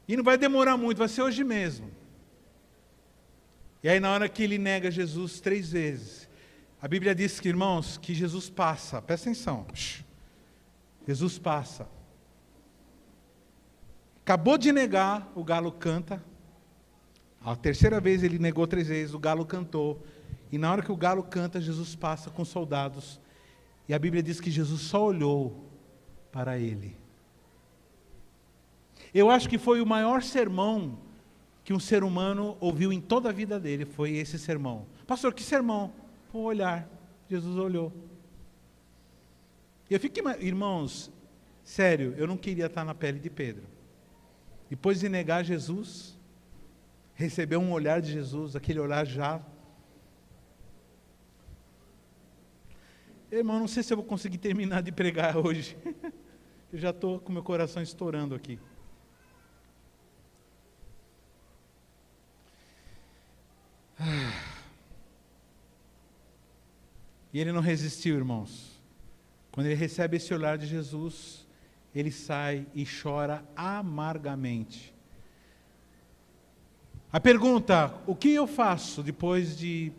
E não vai demorar muito, vai ser hoje mesmo. E aí na hora que ele nega Jesus 3 vezes, a Bíblia diz que, irmãos, que Jesus passa, presta atenção. Jesus passa. Acabou de negar, o galo canta. A terceira vez ele negou 3 vezes, o galo cantou. E na hora que o galo canta, Jesus passa com soldados. E a Bíblia diz que Jesus só olhou para ele. Eu acho que foi o maior sermão que um ser humano ouviu em toda a vida dele, foi esse sermão. Pastor, que sermão? O olhar. Jesus olhou. Eu fico, irmãos, sério, eu não queria estar na pele de Pedro. Depois de negar Jesus, receber um olhar de Jesus, aquele olhar já. Irmão, não sei se eu vou conseguir terminar de pregar hoje. Eu já estou com meu coração estourando aqui. E ele não resistiu, irmãos. Quando ele recebe esse olhar de Jesus, ele sai e chora amargamente. A pergunta, o que eu faço depois de...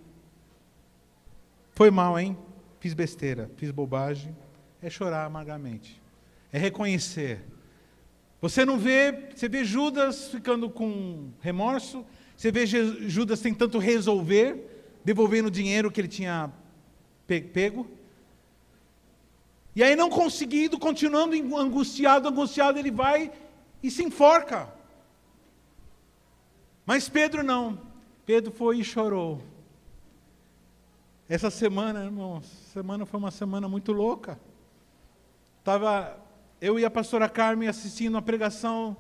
Foi mal, hein? Fiz besteira, fiz bobagem. É chorar amargamente. É reconhecer. Você não vê, você vê Judas ficando com remorso, você vê Judas tentando resolver, devolvendo o dinheiro que ele tinha pego. E aí não conseguindo, continuando angustiado, ele vai e se enforca. Mas Pedro não. Pedro foi e chorou. Essa semana, irmãos, foi uma semana muito louca. Estava eu e a pastora Carmen assistindo a pregação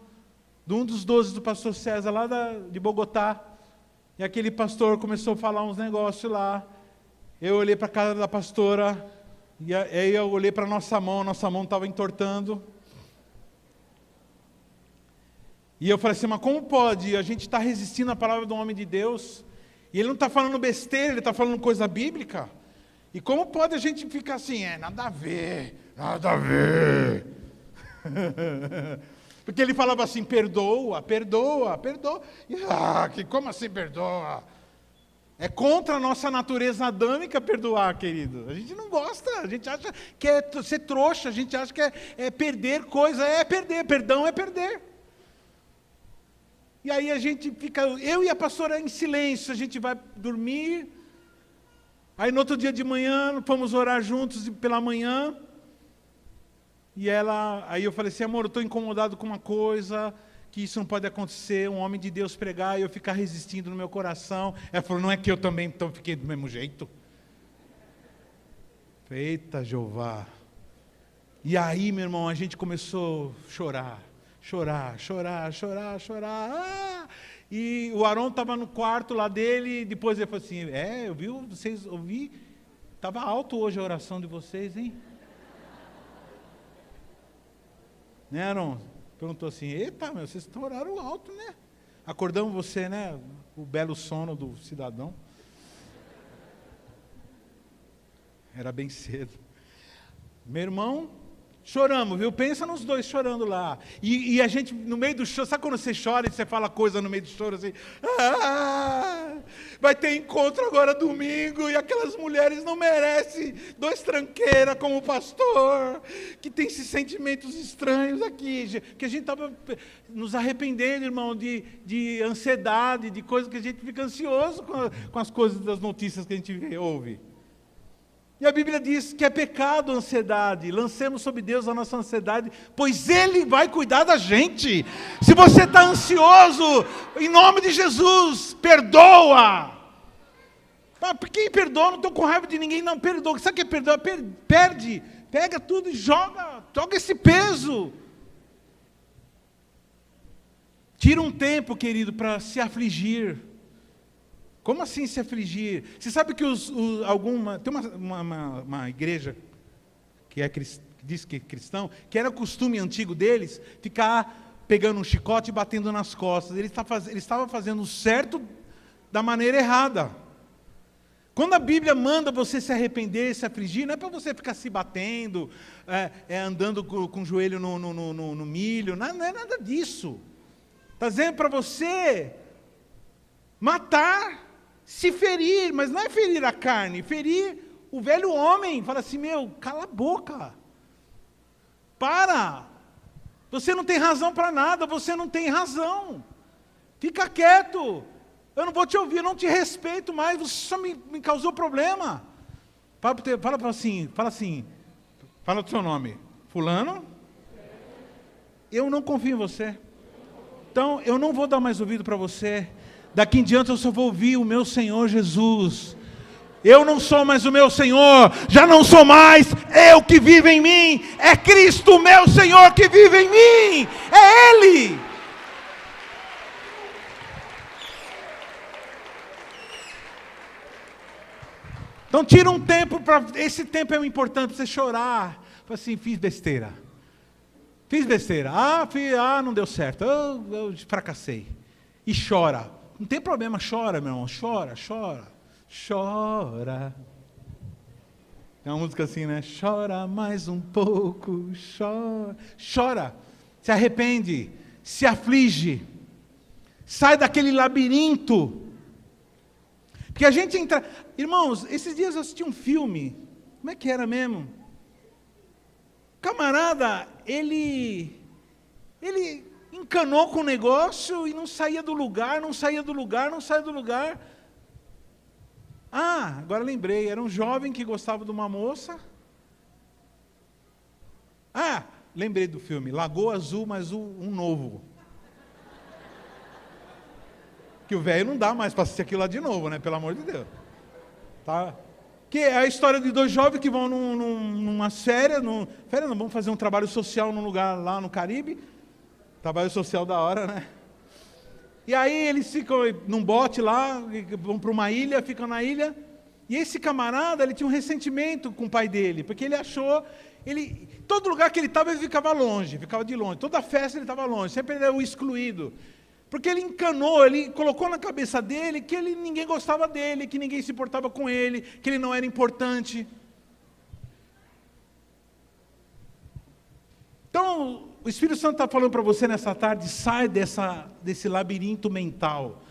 de um dos 12 do pastor César, lá de Bogotá. E aquele pastor começou a falar uns negócios lá. Eu olhei para a cara da pastora, e aí eu olhei para a nossa mão estava entortando. E eu falei assim, mas como pode? A gente está resistindo à palavra do homem de Deus, e ele não está falando besteira, ele está falando coisa bíblica. E como pode a gente ficar assim, nada a ver. Porque ele falava assim, perdoa. E, como assim perdoa? É contra a nossa natureza adâmica perdoar, querido. A gente não gosta, a gente acha que é ser trouxa, a gente acha que é perder coisa, perdão é perder. E aí a gente fica, eu e a pastora em silêncio, a gente vai dormir. Aí no outro dia de manhã, fomos orar juntos pela manhã. E aí eu falei assim, amor, eu estou incomodado com uma coisa, que isso não pode acontecer, um homem de Deus pregar e eu ficar resistindo no meu coração. Ela falou, não é que eu também então fiquei do mesmo jeito? Eita, Jeová. E aí, meu irmão, a gente começou a chorar. E o Arão estava no quarto lá dele, e depois ele falou assim, eu ouvi, estava alto hoje a oração de vocês, hein? Né, Arão? Perguntou assim, eita, vocês estão orando alto, né? Acordamos você, né? O belo sono do cidadão. Era bem cedo. Meu irmão, choramos, viu? Pensa nos dois chorando lá. E a gente, no meio do choro, sabe quando você chora e você fala coisa no meio do choro assim? Vai ter encontro agora domingo e aquelas mulheres não merecem 2 tranqueiras como pastor, que tem esses sentimentos estranhos aqui, que a gente estava nos arrependendo, irmão, de ansiedade, de coisas que a gente fica ansioso com as coisas das notícias que a gente ouve. E a Bíblia diz que é pecado a ansiedade. Lancemos sobre Deus a nossa ansiedade, pois Ele vai cuidar da gente. Se você está ansioso, em nome de Jesus, perdoa. Quem perdoa, não estou com raiva de ninguém, não perdoa. Sabe o que é perdoar? Pega tudo e joga esse peso. Tira um tempo, querido, para se afligir. Como assim se afligir? Você sabe que tem uma igreja que diz que é cristão, que era costume antigo deles, ficar pegando um chicote e batendo nas costas. Ele estava fazendo o certo da maneira errada. Quando a Bíblia manda você se arrepender, se afligir, não é para você ficar se batendo, andando com o joelho no milho, não é nada disso. Está dizendo para você matar, se ferir, mas não é ferir a carne, ferir o velho homem. Fala assim, cala a boca, para, você não tem razão para nada, você não tem razão, fica quieto. Eu não vou te ouvir, eu não te respeito mais, você só me causou problema. Fala assim, fala o seu nome. Fulano, eu não confio em você. Então, eu não vou dar mais ouvido para você. Daqui em diante eu só vou ouvir o meu Senhor Jesus. Eu não sou mais o meu Senhor, já não sou mais eu que vivo em mim. É Cristo, meu Senhor, que vive em mim. É Ele. Então tira um tempo, esse tempo é importante para você chorar. Fala assim, fiz besteira. Não deu certo, eu fracassei. E chora. Não tem problema, chora, meu irmão, chora. É uma música assim, né? Chora mais um pouco, chora. Se arrepende, se aflige. Sai daquele labirinto. Porque a gente entra... Irmãos, esses dias eu assisti um filme. Como é que era mesmo? O camarada, ele encanou com o negócio e não saía do lugar. Ah, agora lembrei. Era um jovem que gostava de uma moça. Ah, lembrei do filme. Lagoa Azul, mas um novo. Que o velho não dá mais para assistir aquilo lá de novo, né? Pelo amor de Deus. Tá? Que é a história de dois jovens que vão numa férias, vamos fazer um trabalho social num lugar lá no Caribe. Trabalho social da hora, né? E aí eles ficam num bote lá, vão para uma ilha, ficam na ilha. E esse camarada, ele tinha um ressentimento com o pai dele, porque ele achou, todo lugar que ele estava, ele ficava de longe. Toda festa ele estava longe, sempre ele era o excluído. Porque ele encanou, ele colocou na cabeça dele que ninguém gostava dele, que ninguém se importava com ele, que ele não era importante. Então, o Espírito Santo está falando para você nessa tarde, sai desse labirinto mental.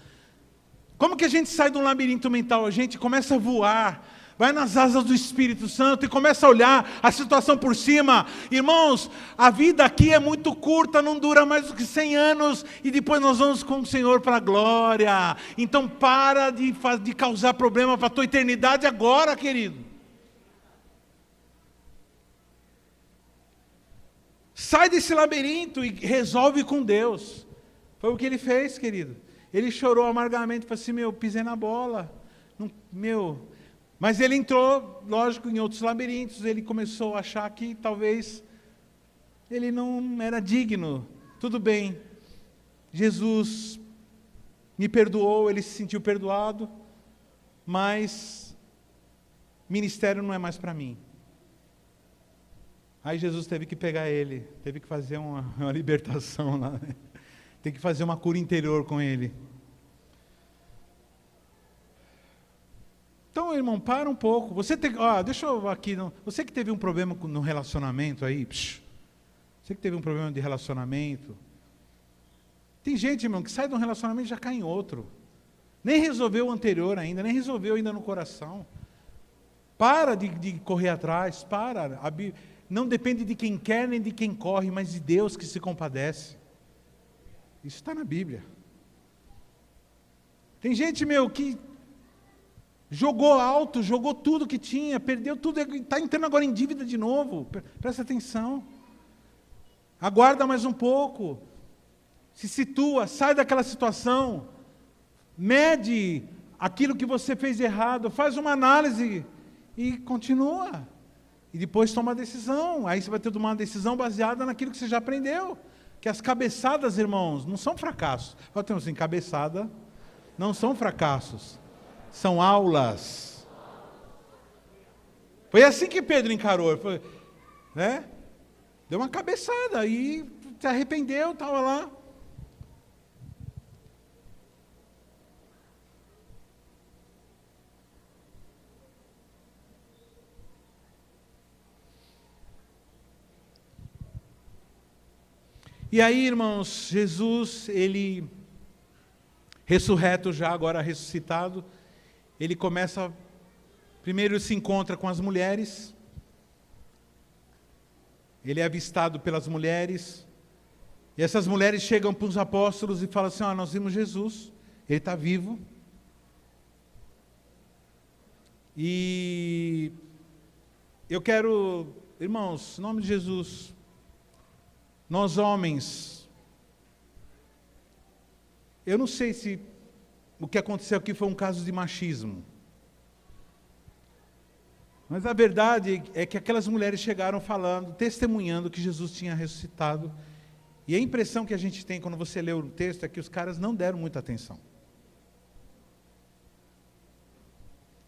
Como que a gente sai de um labirinto mental? A gente começa a voar, vai nas asas do Espírito Santo e começa a olhar a situação por cima. Irmãos, a vida aqui é muito curta, não dura mais do que 100 anos, e depois nós vamos com o Senhor para a glória. Então para de causar problema para a tua eternidade agora, querido. Sai desse labirinto e resolve com Deus. Foi o que ele fez, querido. Ele chorou amargamente, falou assim, pisei na bola. Mas ele entrou, lógico, em outros labirintos. Ele começou a achar que talvez ele não era digno. Tudo bem, Jesus me perdoou, ele se sentiu perdoado, mas ministério não é mais para mim. Aí Jesus teve que pegar ele, teve que fazer uma libertação lá, né? Tem que fazer uma cura interior com ele. Então, irmão, para um pouco. Você que teve um problema no relacionamento aí, você que teve um problema de relacionamento. Tem gente, irmão, que sai de um relacionamento e já cai em outro. Nem resolveu o anterior ainda, nem resolveu ainda no coração. Para de correr atrás, para. Não depende de quem quer nem de quem corre, mas de Deus que se compadece. Isso está na Bíblia. Tem gente, que jogou alto, jogou tudo que tinha, perdeu tudo, está entrando agora em dívida de novo. Presta atenção. Aguarda mais um pouco. Se situa, sai daquela situação. Mede aquilo que você fez errado, faz uma análise e continua. E depois toma a decisão. Aí você vai ter que tomar uma decisão baseada naquilo que você já aprendeu. Que as cabeçadas, irmãos, não são fracassos. Olha, temos assim, cabeçada não são fracassos. São aulas. Foi assim que Pedro encarou. Foi, né? Deu uma cabeçada e se arrependeu, estava lá. E aí, irmãos, Jesus, ele, ressurreto já, agora ressuscitado, ele começa, primeiro ele se encontra com as mulheres, ele é avistado pelas mulheres, e essas mulheres chegam para os apóstolos e falam assim, nós vimos Jesus, ele está vivo. E eu quero, irmãos, em nome de Jesus, nós homens, eu não sei se o que aconteceu aqui foi um caso de machismo, mas a verdade é que aquelas mulheres chegaram falando, testemunhando que Jesus tinha ressuscitado, e a impressão que a gente tem quando você lê o texto é que os caras não deram muita atenção.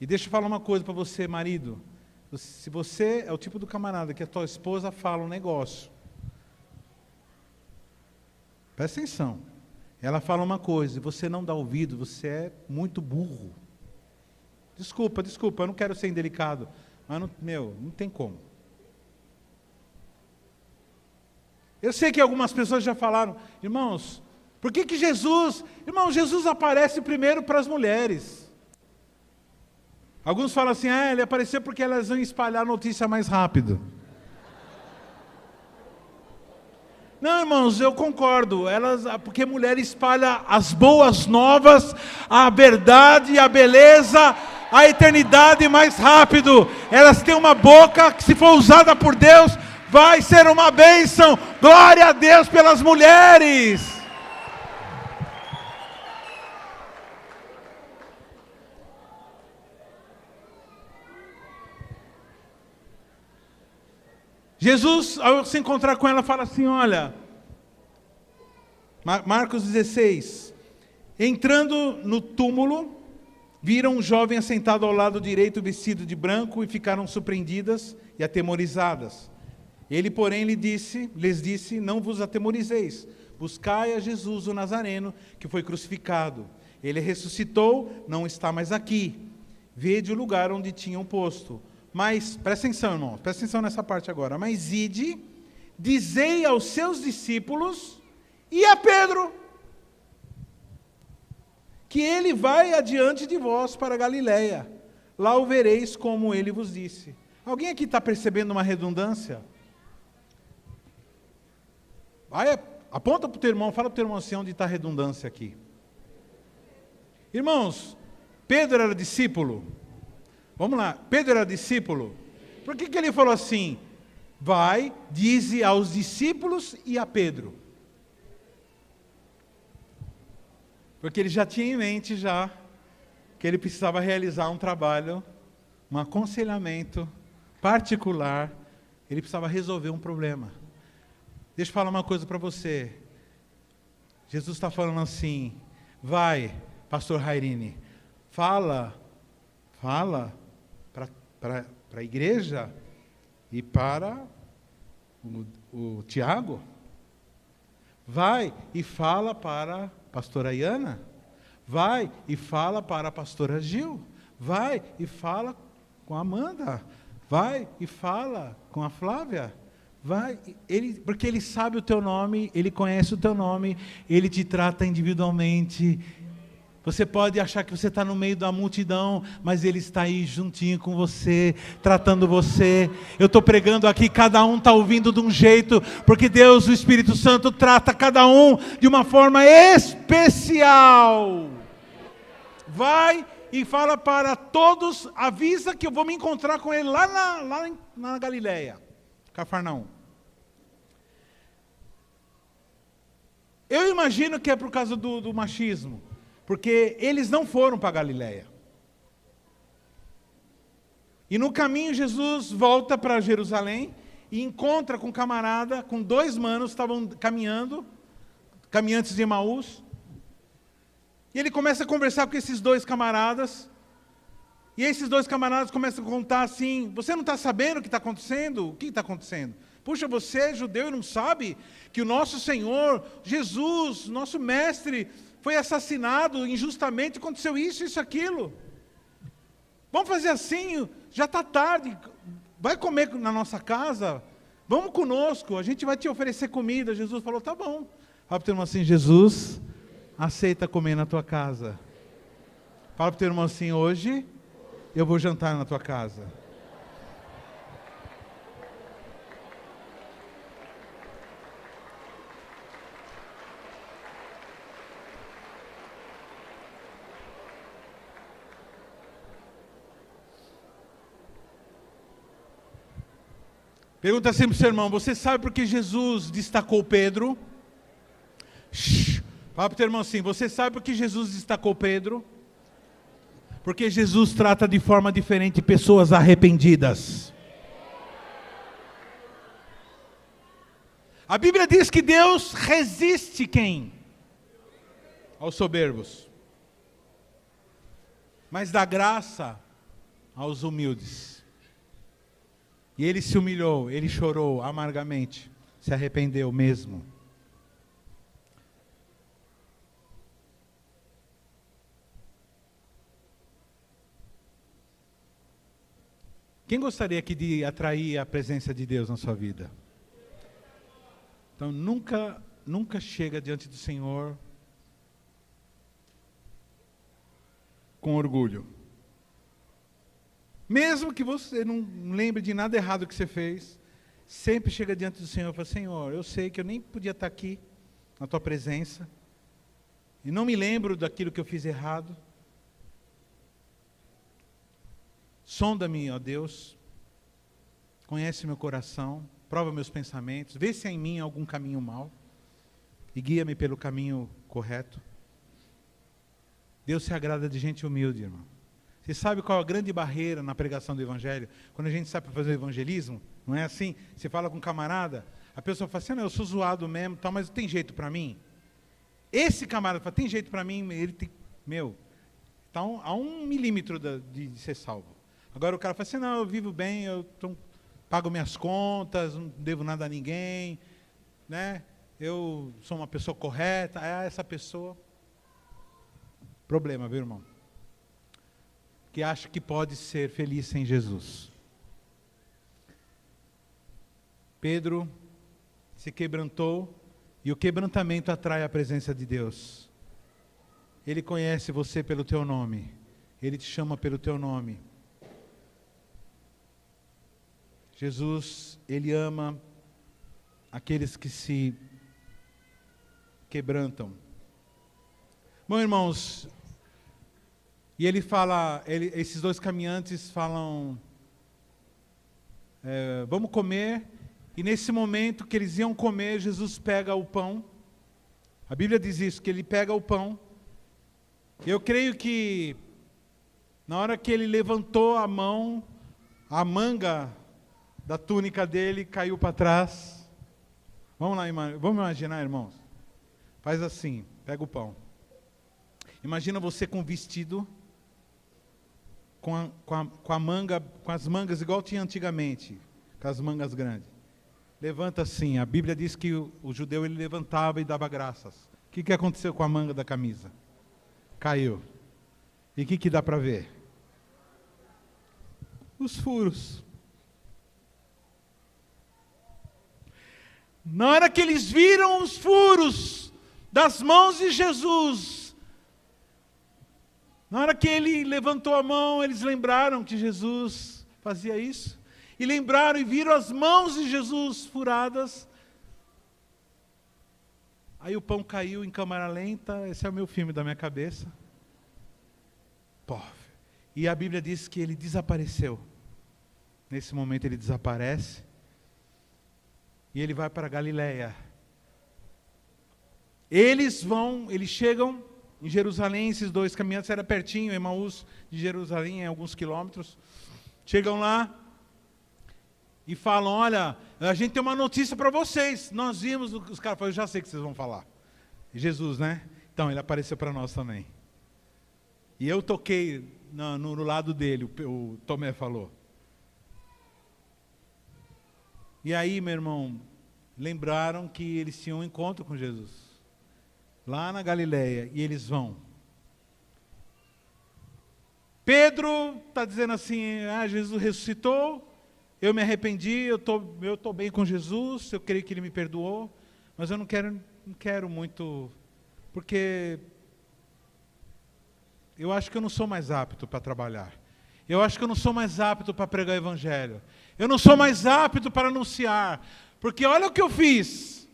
E deixa eu falar uma coisa para você, marido. Se você é o tipo do camarada que a tua esposa fala um negócio, presta atenção. Ela fala uma coisa e você não dá ouvido, você é muito burro. Desculpa, eu não quero ser indelicado, mas não tem como. Eu sei que algumas pessoas já falaram, irmãos, por que Jesus... Irmão, Jesus aparece primeiro para as mulheres. Alguns falam assim, ele apareceu porque elas vão espalhar a notícia mais rápido. Não, irmãos, eu concordo, porque mulher espalha as boas novas, a verdade, a beleza, a eternidade mais rápido. Elas têm uma boca que, se for usada por Deus, vai ser uma bênção. Glória a Deus pelas mulheres. Jesus, ao se encontrar com ela, fala assim, olha, Marcos 16, entrando no túmulo, viram um jovem assentado ao lado direito, vestido de branco, e ficaram surpreendidas e atemorizadas. Ele, porém, lhes disse, não vos atemorizeis, buscai a Jesus o Nazareno, que foi crucificado. Ele ressuscitou, não está mais aqui. Vede o lugar onde tinham posto. Mas, presta atenção, irmão, presta atenção nessa parte agora. Mas ide, dizei aos seus discípulos e a Pedro, que ele vai adiante de vós para Galiléia. Lá o vereis como ele vos disse. Alguém aqui está percebendo uma redundância? Aponta para o teu irmão, fala para o teu irmão assim, onde está a redundância aqui. Irmãos, Pedro era discípulo? Vamos lá, Pedro era discípulo? Por que ele falou assim? Vai, dize aos discípulos e a Pedro. Porque ele já tinha em mente que ele precisava realizar um trabalho, um aconselhamento particular, ele precisava resolver um problema. Deixa eu falar uma coisa para você. Jesus está falando assim, vai, pastor Rairini, fala para a igreja e para o Tiago. Vai e fala para a pastora Iana. Vai e fala para a pastora Gil. Vai e fala com a Amanda. Vai e fala com a Flávia. Vai, porque ele sabe o teu nome, ele conhece o teu nome, ele te trata individualmente. Você pode achar que você está no meio da multidão, mas ele está aí juntinho com você, tratando você. Eu estou pregando aqui, cada um está ouvindo de um jeito, porque Deus, o Espírito Santo, trata cada um de uma forma especial. Vai e fala para todos, avisa que eu vou me encontrar com ele lá na Galiléia, Cafarnaum. Eu imagino que é por causa do machismo. Porque eles não foram para Galiléia. E no caminho Jesus volta para Jerusalém e encontra com um camarada, com dois manos, estavam caminhando, caminhantes de Emaús. E ele começa a conversar com esses dois camaradas. E esses dois camaradas começam a contar assim, você não está sabendo o que está acontecendo? O que está acontecendo? Puxa, você é judeu e não sabe que o nosso Senhor, Jesus, nosso mestre, foi assassinado injustamente, aconteceu isso, aquilo. Vamos fazer assim, já está tarde, vai comer na nossa casa, Vamos conosco, a gente vai te oferecer comida. Jesus falou, tá bom. Fala para o teu irmão assim, Jesus aceita comer na tua casa. Fala para o teu irmão assim, hoje eu vou jantar na tua casa. Pergunta assim para o seu irmão, você sabe por que Jesus destacou Pedro? Fala para o teu irmão assim, você sabe por que Jesus destacou Pedro? Porque Jesus trata de forma diferente pessoas arrependidas. A Bíblia diz que Deus resiste quem? Aos soberbos. Mas dá graça aos humildes. E ele se humilhou, ele chorou amargamente, se arrependeu mesmo. Quem gostaria aqui de atrair a presença de Deus na sua vida? Então nunca chega diante do Senhor com orgulho. Mesmo que você não lembre de nada errado que você fez, sempre chega diante do Senhor e fala, Senhor, eu sei que eu nem podia estar aqui na tua presença, e não me lembro daquilo que eu fiz errado. Sonda-me, ó Deus, conhece meu coração, prova meus pensamentos, vê se há em mim algum caminho mau, e guia-me pelo caminho correto. Deus se agrada de gente humilde, irmão. Você sabe qual é a grande barreira na pregação do Evangelho? Quando a gente sai para fazer o evangelismo, não é assim? Você fala com um camarada, a pessoa fala assim, não, eu sou zoado mesmo, tal, mas tem jeito para mim? Esse camarada fala, tem jeito para mim? Ele tem, está a 1 milímetro de ser salvo. Agora o cara fala assim, não, eu vivo bem, eu pago minhas contas, não devo nada a ninguém, né? Eu sou uma pessoa correta, essa pessoa. Problema, viu, irmão? Que acha que pode ser feliz sem Jesus. Pedro se quebrantou, e o quebrantamento atrai a presença de Deus. Ele conhece você pelo teu nome, Ele te chama pelo teu nome. Jesus, Ele ama aqueles que se quebrantam. Bom, irmãos, e ele fala, esses dois caminhantes falam, vamos comer, e nesse momento que eles iam comer, Jesus pega o pão, a Bíblia diz isso, que ele pega o pão, eu creio que, na hora que ele levantou a mão, a manga da túnica dele caiu para trás. Vamos lá, vamos imaginar, irmãos, faz assim, pega o pão, imagina você com vestido, com a manga, com as mangas igual tinha antigamente, com as mangas grandes. Levanta assim, a Bíblia diz que o judeu ele levantava e dava graças. O que aconteceu com a manga da camisa? Caiu. E o que dá para ver? Os furos. Na hora que eles viram os furos das mãos de Jesus, na hora que ele levantou a mão, eles lembraram que Jesus fazia isso. E lembraram e viram as mãos de Jesus furadas. Aí o pão caiu em câmera lenta. Esse é o meu filme da minha cabeça. E a Bíblia diz que ele desapareceu. Nesse momento ele desaparece. E ele vai para Galileia. Eles chegam em Jerusalém, esses dois caminhantes, era pertinho, Emaús de Jerusalém, em alguns quilômetros. Chegam lá e falam, olha, a gente tem uma notícia para vocês. Nós vimos, os caras falam, eu já sei o que vocês vão falar. Jesus, né? Então, ele apareceu para nós também. E eu toquei no lado dele, o Tomé falou. E aí, meu irmão, lembraram que eles tinham um encontro com Jesus. Lá na Galileia, e eles vão. Pedro está dizendo assim, Jesus ressuscitou, eu me arrependi, eu tô bem com Jesus, eu creio que Ele me perdoou, mas eu não quero muito, porque eu acho que eu não sou mais apto para trabalhar. Eu acho que eu não sou mais apto para pregar o Evangelho. Eu não sou mais apto para anunciar, porque olha o que eu fiz.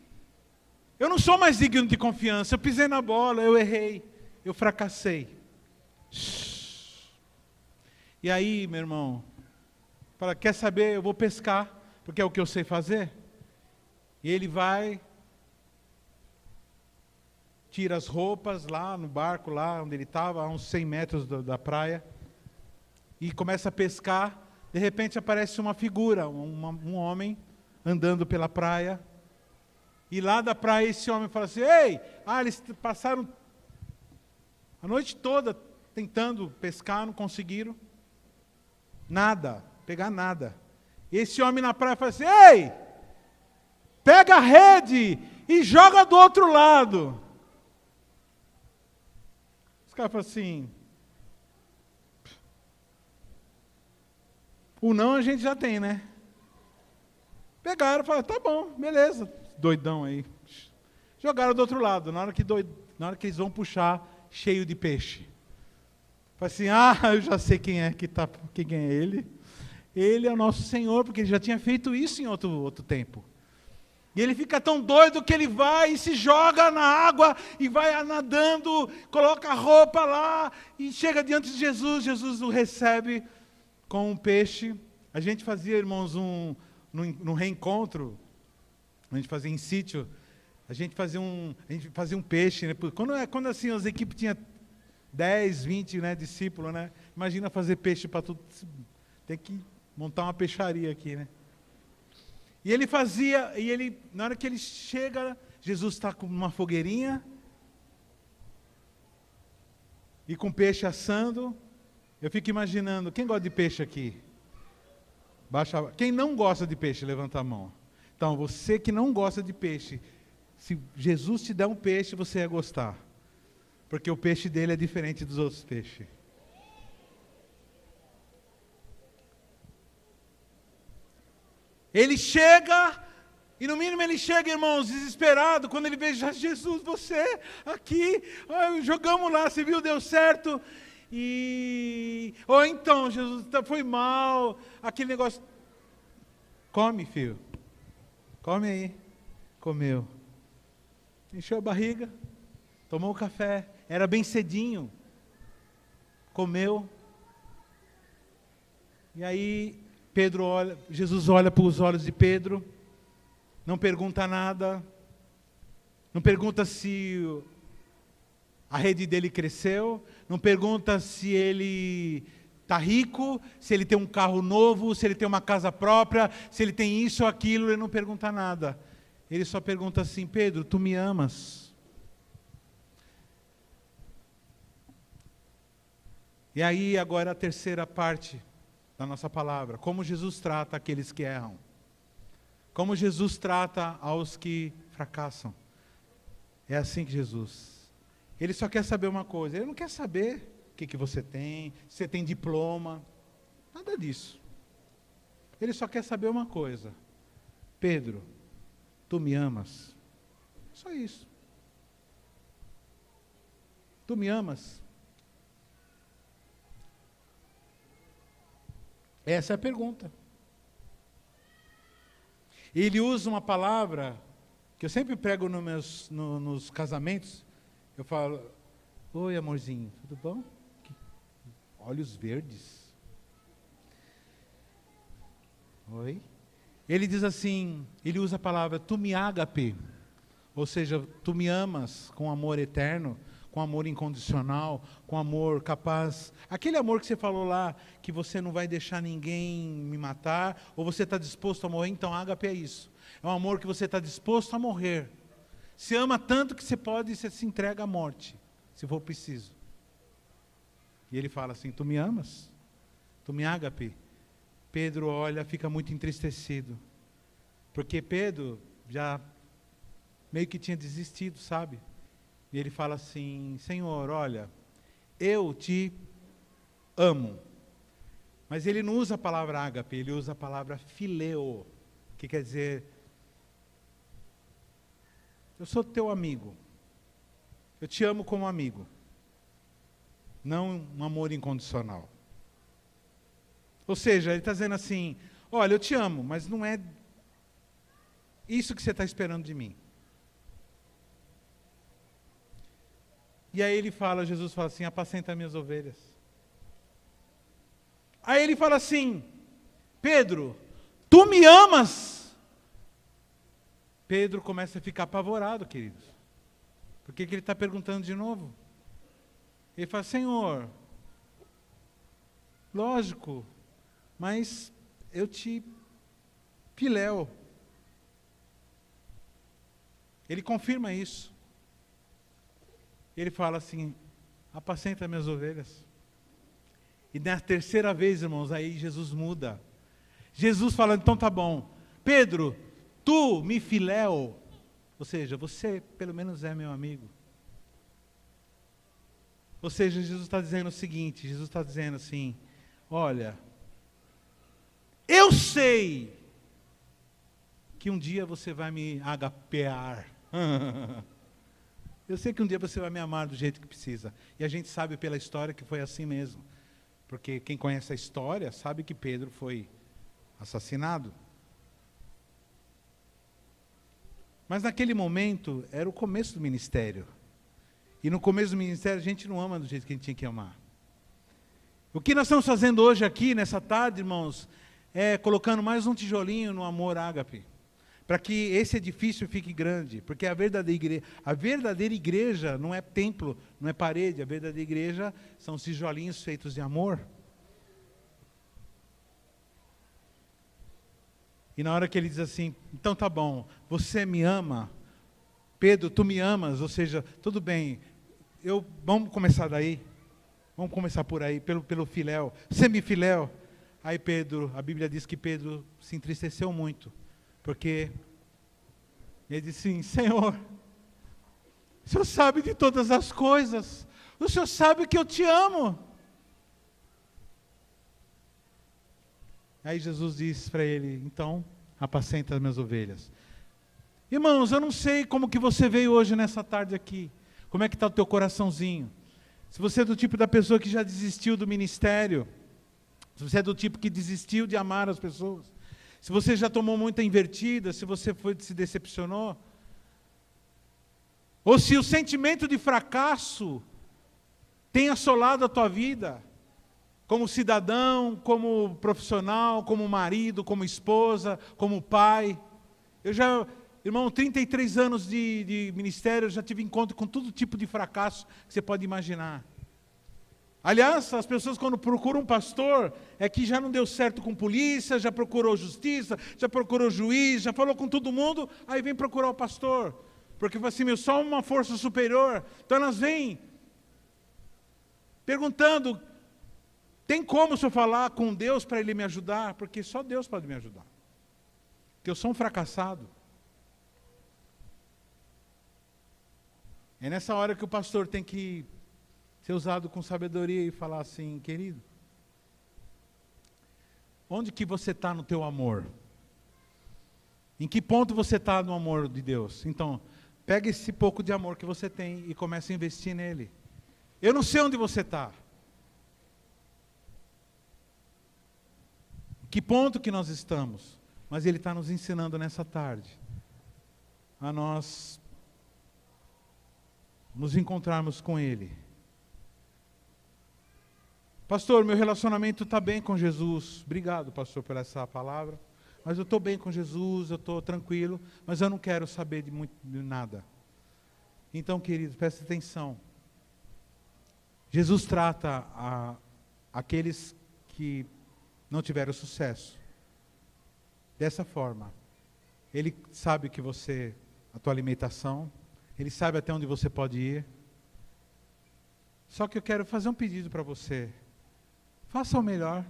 Eu não sou mais digno de confiança, eu pisei na bola, eu errei, eu fracassei. E aí, meu irmão, fala, quer saber, eu vou pescar, porque é o que eu sei fazer. E ele vai, tira as roupas lá no barco, lá onde ele estava, a uns 100 metros da praia, e começa a pescar. De repente aparece uma figura, um homem andando pela praia. E lá da praia esse homem fala assim, ei, eles passaram a noite toda tentando pescar, não conseguiram nada, pegar nada. E esse homem na praia fala assim, ei, pega a rede e joga do outro lado. Os caras falam assim, o não a gente já tem, né? Pegaram e falaram, tá bom, beleza, doidão aí. Jogaram do outro lado, na hora que eles vão puxar, cheio de peixe. Fala assim, eu já sei quem é ele. Ele é o nosso Senhor, porque ele já tinha feito isso em outro tempo. E ele fica tão doido que ele vai e se joga na água, e vai nadando, coloca a roupa lá, e chega diante de Jesus, Jesus o recebe com um peixe. A gente fazia, irmãos, no reencontro, a gente fazia em sítio, a gente fazia um peixe, né? Quando assim as equipes tinham 10, 20, né, discípulos, né? Imagina fazer peixe para tudo, tem que montar uma peixaria aqui, né? E ele fazia, na hora que ele chega, Jesus está com uma fogueirinha, e com peixe assando. Eu fico imaginando, quem gosta de peixe aqui? Quem não gosta de peixe, levanta a mão. Então, você que não gosta de peixe, se Jesus te der um peixe, você ia gostar. Porque o peixe dele é diferente dos outros peixes. Ele chega, e no mínimo ele chega, irmãos, desesperado, quando ele vê Jesus, você aqui, jogamos lá, você viu, deu certo. Ou então, Jesus, foi mal, aquele negócio. Come, filho. Come aí. Comeu. Encheu a barriga, tomou o café, era bem cedinho. Comeu. E aí, Jesus olha para os olhos de Pedro, não pergunta nada, não pergunta se a rede dele cresceu, não pergunta se ele está rico, se ele tem um carro novo, se ele tem uma casa própria, se ele tem isso ou aquilo, ele não pergunta nada. Ele só pergunta assim, Pedro, tu me amas? E aí agora a terceira parte da nossa palavra, como Jesus trata aqueles que erram. Como Jesus trata aos que fracassam. É assim que Jesus. Ele só quer saber uma coisa, ele não quer saber o que você tem, se você tem diploma, nada disso. Ele só quer saber uma coisa. Pedro, tu me amas? Só isso. Tu me amas? Essa é a pergunta. Ele usa uma palavra que eu sempre prego nos casamentos. Eu falo, oi amorzinho, tudo bom? Olhos verdes. Oi? Ele diz assim, ele usa a palavra tu me ágape, ou seja, tu me amas com amor eterno, com amor incondicional, com amor capaz, aquele amor que você falou lá, que você não vai deixar ninguém me matar, ou você está disposto a morrer, então ágape é isso, é um amor que você está disposto a morrer, se ama tanto que você se entrega à morte, se for preciso. E ele fala assim, tu me amas? Tu me ágape? Pedro olha, fica muito entristecido, porque Pedro já meio que tinha desistido, sabe? E ele fala assim, Senhor, olha, eu te amo, Mas ele não usa a palavra ágape, ele usa a palavra fileo, que quer dizer, eu sou teu amigo, eu te amo como amigo, não um amor incondicional. Ou seja, ele está dizendo assim, olha, eu te amo, mas não é isso que você está esperando de mim. E aí Jesus fala assim, apacenta minhas ovelhas. Aí ele fala assim, Pedro, tu me amas? Pedro começa a ficar apavorado, queridos. Por que ele está perguntando de novo? Ele fala, Senhor, lógico, mas eu te fileo. Ele confirma isso. Ele fala assim, apacenta minhas ovelhas. E na terceira vez, irmãos, aí Jesus muda. Jesus fala, então tá bom. Pedro, tu me fileo. Ou seja, você pelo menos é meu amigo. Ou seja, Jesus está dizendo o seguinte, Jesus está dizendo assim, olha, eu sei que um dia você vai me agapear. Eu sei que um dia você vai me amar do jeito que precisa. E a gente sabe pela história que foi assim mesmo. Porque quem conhece a história sabe que Pedro foi assassinado. Mas naquele momento era o começo do ministério. E no começo do ministério a gente não ama do jeito que a gente tinha que amar. O que nós estamos fazendo hoje aqui, nessa tarde, irmãos, é colocando mais um tijolinho no amor ágape. Para que esse edifício fique grande. Porque a verdadeira igreja não é templo, não é parede. A verdadeira igreja são tijolinhos feitos de amor. E na hora que ele diz assim, então tá bom, você me ama? Pedro, tu me amas? Ou seja, tudo bem, vamos começar daí. Vamos começar por aí, pelo filéu. Você me filéu? Aí Pedro, a Bíblia diz que Pedro se entristeceu muito. Porque ele disse assim, Senhor, o Senhor sabe de todas as coisas, o Senhor sabe que eu te amo. Aí Jesus disse para ele, então, apacenta as minhas ovelhas. Irmãos, eu não sei como que você veio hoje nessa tarde aqui, como é que está o teu coraçãozinho. Se você é do tipo da pessoa que já desistiu do ministério, se você é do tipo que desistiu de amar as pessoas, se você já tomou muita invertida, se você se decepcionou, ou se o sentimento de fracasso tem assolado a tua vida, como cidadão, como profissional, como marido, como esposa, como pai. Irmão, 33 anos de ministério, eu já tive encontro com todo tipo de fracasso que você pode imaginar. Aliás, as pessoas quando procuram um pastor, é que já não deu certo com polícia, já procurou justiça, já procurou juiz, já falou com todo mundo, aí vem procurar o pastor. Porque fala assim, só uma força superior. Então elas vêm perguntando, tem como o senhor falar com Deus para Ele me ajudar? Porque só Deus pode me ajudar. Porque eu sou um fracassado. É nessa hora que o pastor tem que ser usado com sabedoria e falar assim, querido, onde que você está no teu amor? Em que ponto você está no amor de Deus? Então, pega esse pouco de amor que você tem e comece a investir nele. Eu não sei onde você está. Que ponto que nós estamos? Mas Ele está nos ensinando nessa tarde a nós nos encontrarmos com Ele. Pastor, meu relacionamento está bem com Jesus. Obrigado, pastor, por essa palavra. Mas eu estou bem com Jesus, eu estou tranquilo, mas eu não quero saber de nada. Então, queridos, preste atenção. Jesus trata aqueles que não tiveram sucesso dessa forma. Ele sabe que a tua alimentação, Ele sabe até onde você pode ir. Só que eu quero fazer um pedido para você. Faça o melhor.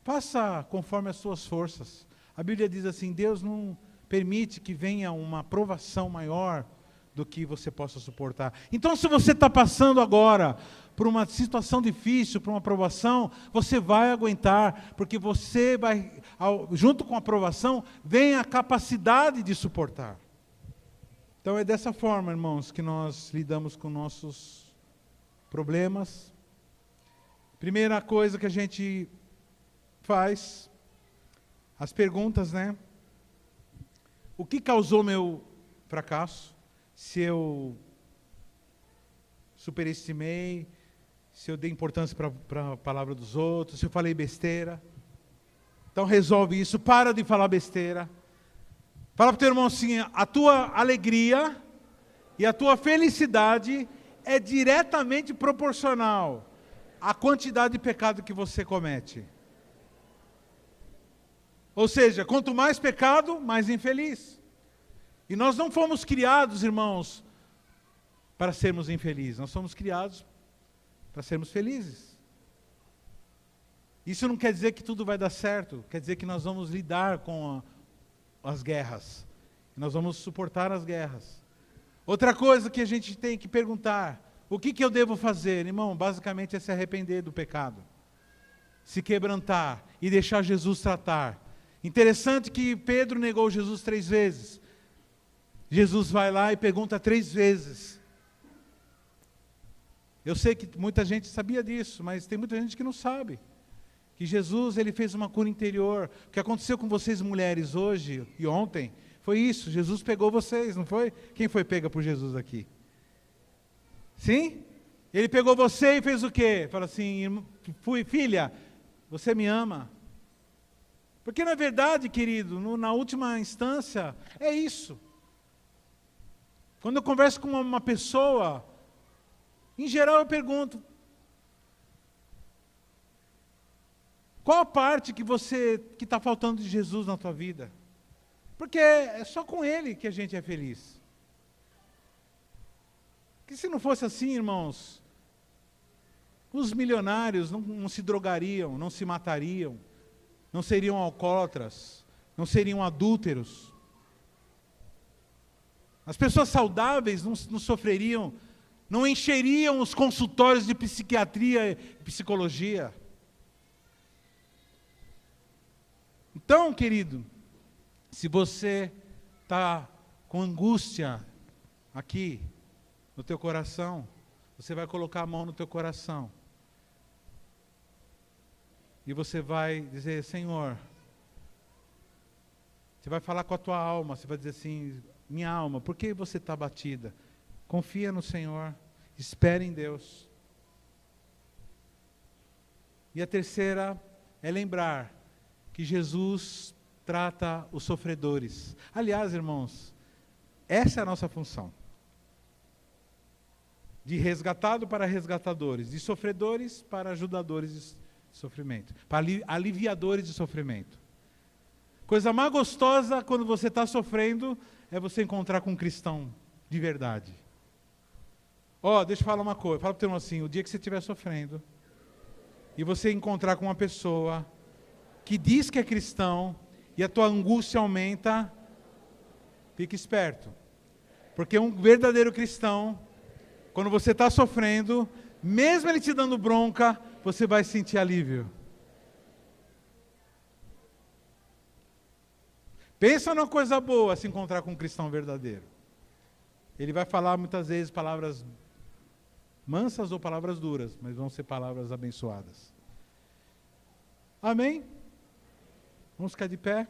Faça conforme as suas forças. A Bíblia diz assim, Deus não permite que venha uma provação maior do que você possa suportar. Então, se você está passando agora por uma situação difícil, por uma provação, você vai aguentar, porque você vai, junto com a provação, vem a capacidade de suportar. Então é dessa forma, irmãos, que nós lidamos com nossos problemas. Primeira coisa que a gente faz, as perguntas, né? O que causou meu fracasso? Se eu superestimei, se eu dei importância para a palavra dos outros, se eu falei besteira. Então resolve isso, para de falar besteira. Fala para o teu irmão assim, a tua alegria e a tua felicidade é diretamente proporcional à quantidade de pecado que você comete. Ou seja, quanto mais pecado, mais infeliz. E nós não fomos criados, irmãos, para sermos infelizes. Nós fomos criados para sermos felizes. Isso não quer dizer que tudo vai dar certo. Quer dizer que nós vamos lidar com as guerras. Nós vamos suportar as guerras. Outra coisa que a gente tem que perguntar. O que eu devo fazer? Irmão, basicamente é se arrepender do pecado. Se quebrantar e deixar Jesus tratar. Interessante que Pedro negou Jesus 3 vezes. Jesus vai lá e pergunta 3 vezes. Eu sei que muita gente sabia disso, mas tem muita gente que não sabe. Que Jesus, ele fez uma cura interior. O que aconteceu com vocês mulheres hoje e ontem, foi isso. Jesus pegou vocês, não foi? Quem foi pega por Jesus aqui? Sim? Ele pegou você e fez o quê? Fala assim, filha, você me ama. Porque na verdade, querido, na última instância, é isso. Quando eu converso com uma pessoa, em geral eu pergunto, qual a parte que está faltando de Jesus na tua vida? Porque é só com Ele que a gente é feliz. Porque se não fosse assim, irmãos, os milionários não se drogariam, não se matariam, não seriam alcoólatras, não seriam adúlteros. As pessoas saudáveis não sofreriam, não encheriam os consultórios de psiquiatria e psicologia. Então, querido, se você está com angústia aqui no teu coração, você vai colocar a mão no teu coração. E você vai dizer, Senhor, você vai falar com a tua alma, você vai dizer assim, minha alma, por que você está abatida? Confia no Senhor, espere em Deus. E a terceira é lembrar que Jesus trata os sofredores. Aliás, irmãos, essa é a nossa função. De resgatado para resgatadores, de sofredores para ajudadores de sofrimento, para aliviadores de sofrimento. Coisa mais gostosa quando você está sofrendo é você encontrar com um cristão de verdade. Deixa eu falar uma coisa, fala para o teu irmão assim, o dia que você estiver sofrendo e você encontrar com uma pessoa que diz que é cristão e a tua angústia aumenta, fique esperto. Porque um verdadeiro cristão, quando você está sofrendo, mesmo ele te dando bronca, você vai sentir alívio. Pensa numa coisa boa se encontrar com um cristão verdadeiro. Ele vai falar muitas vezes palavras mansas ou palavras duras, mas vão ser palavras abençoadas. Amém? Vamos ficar de pé?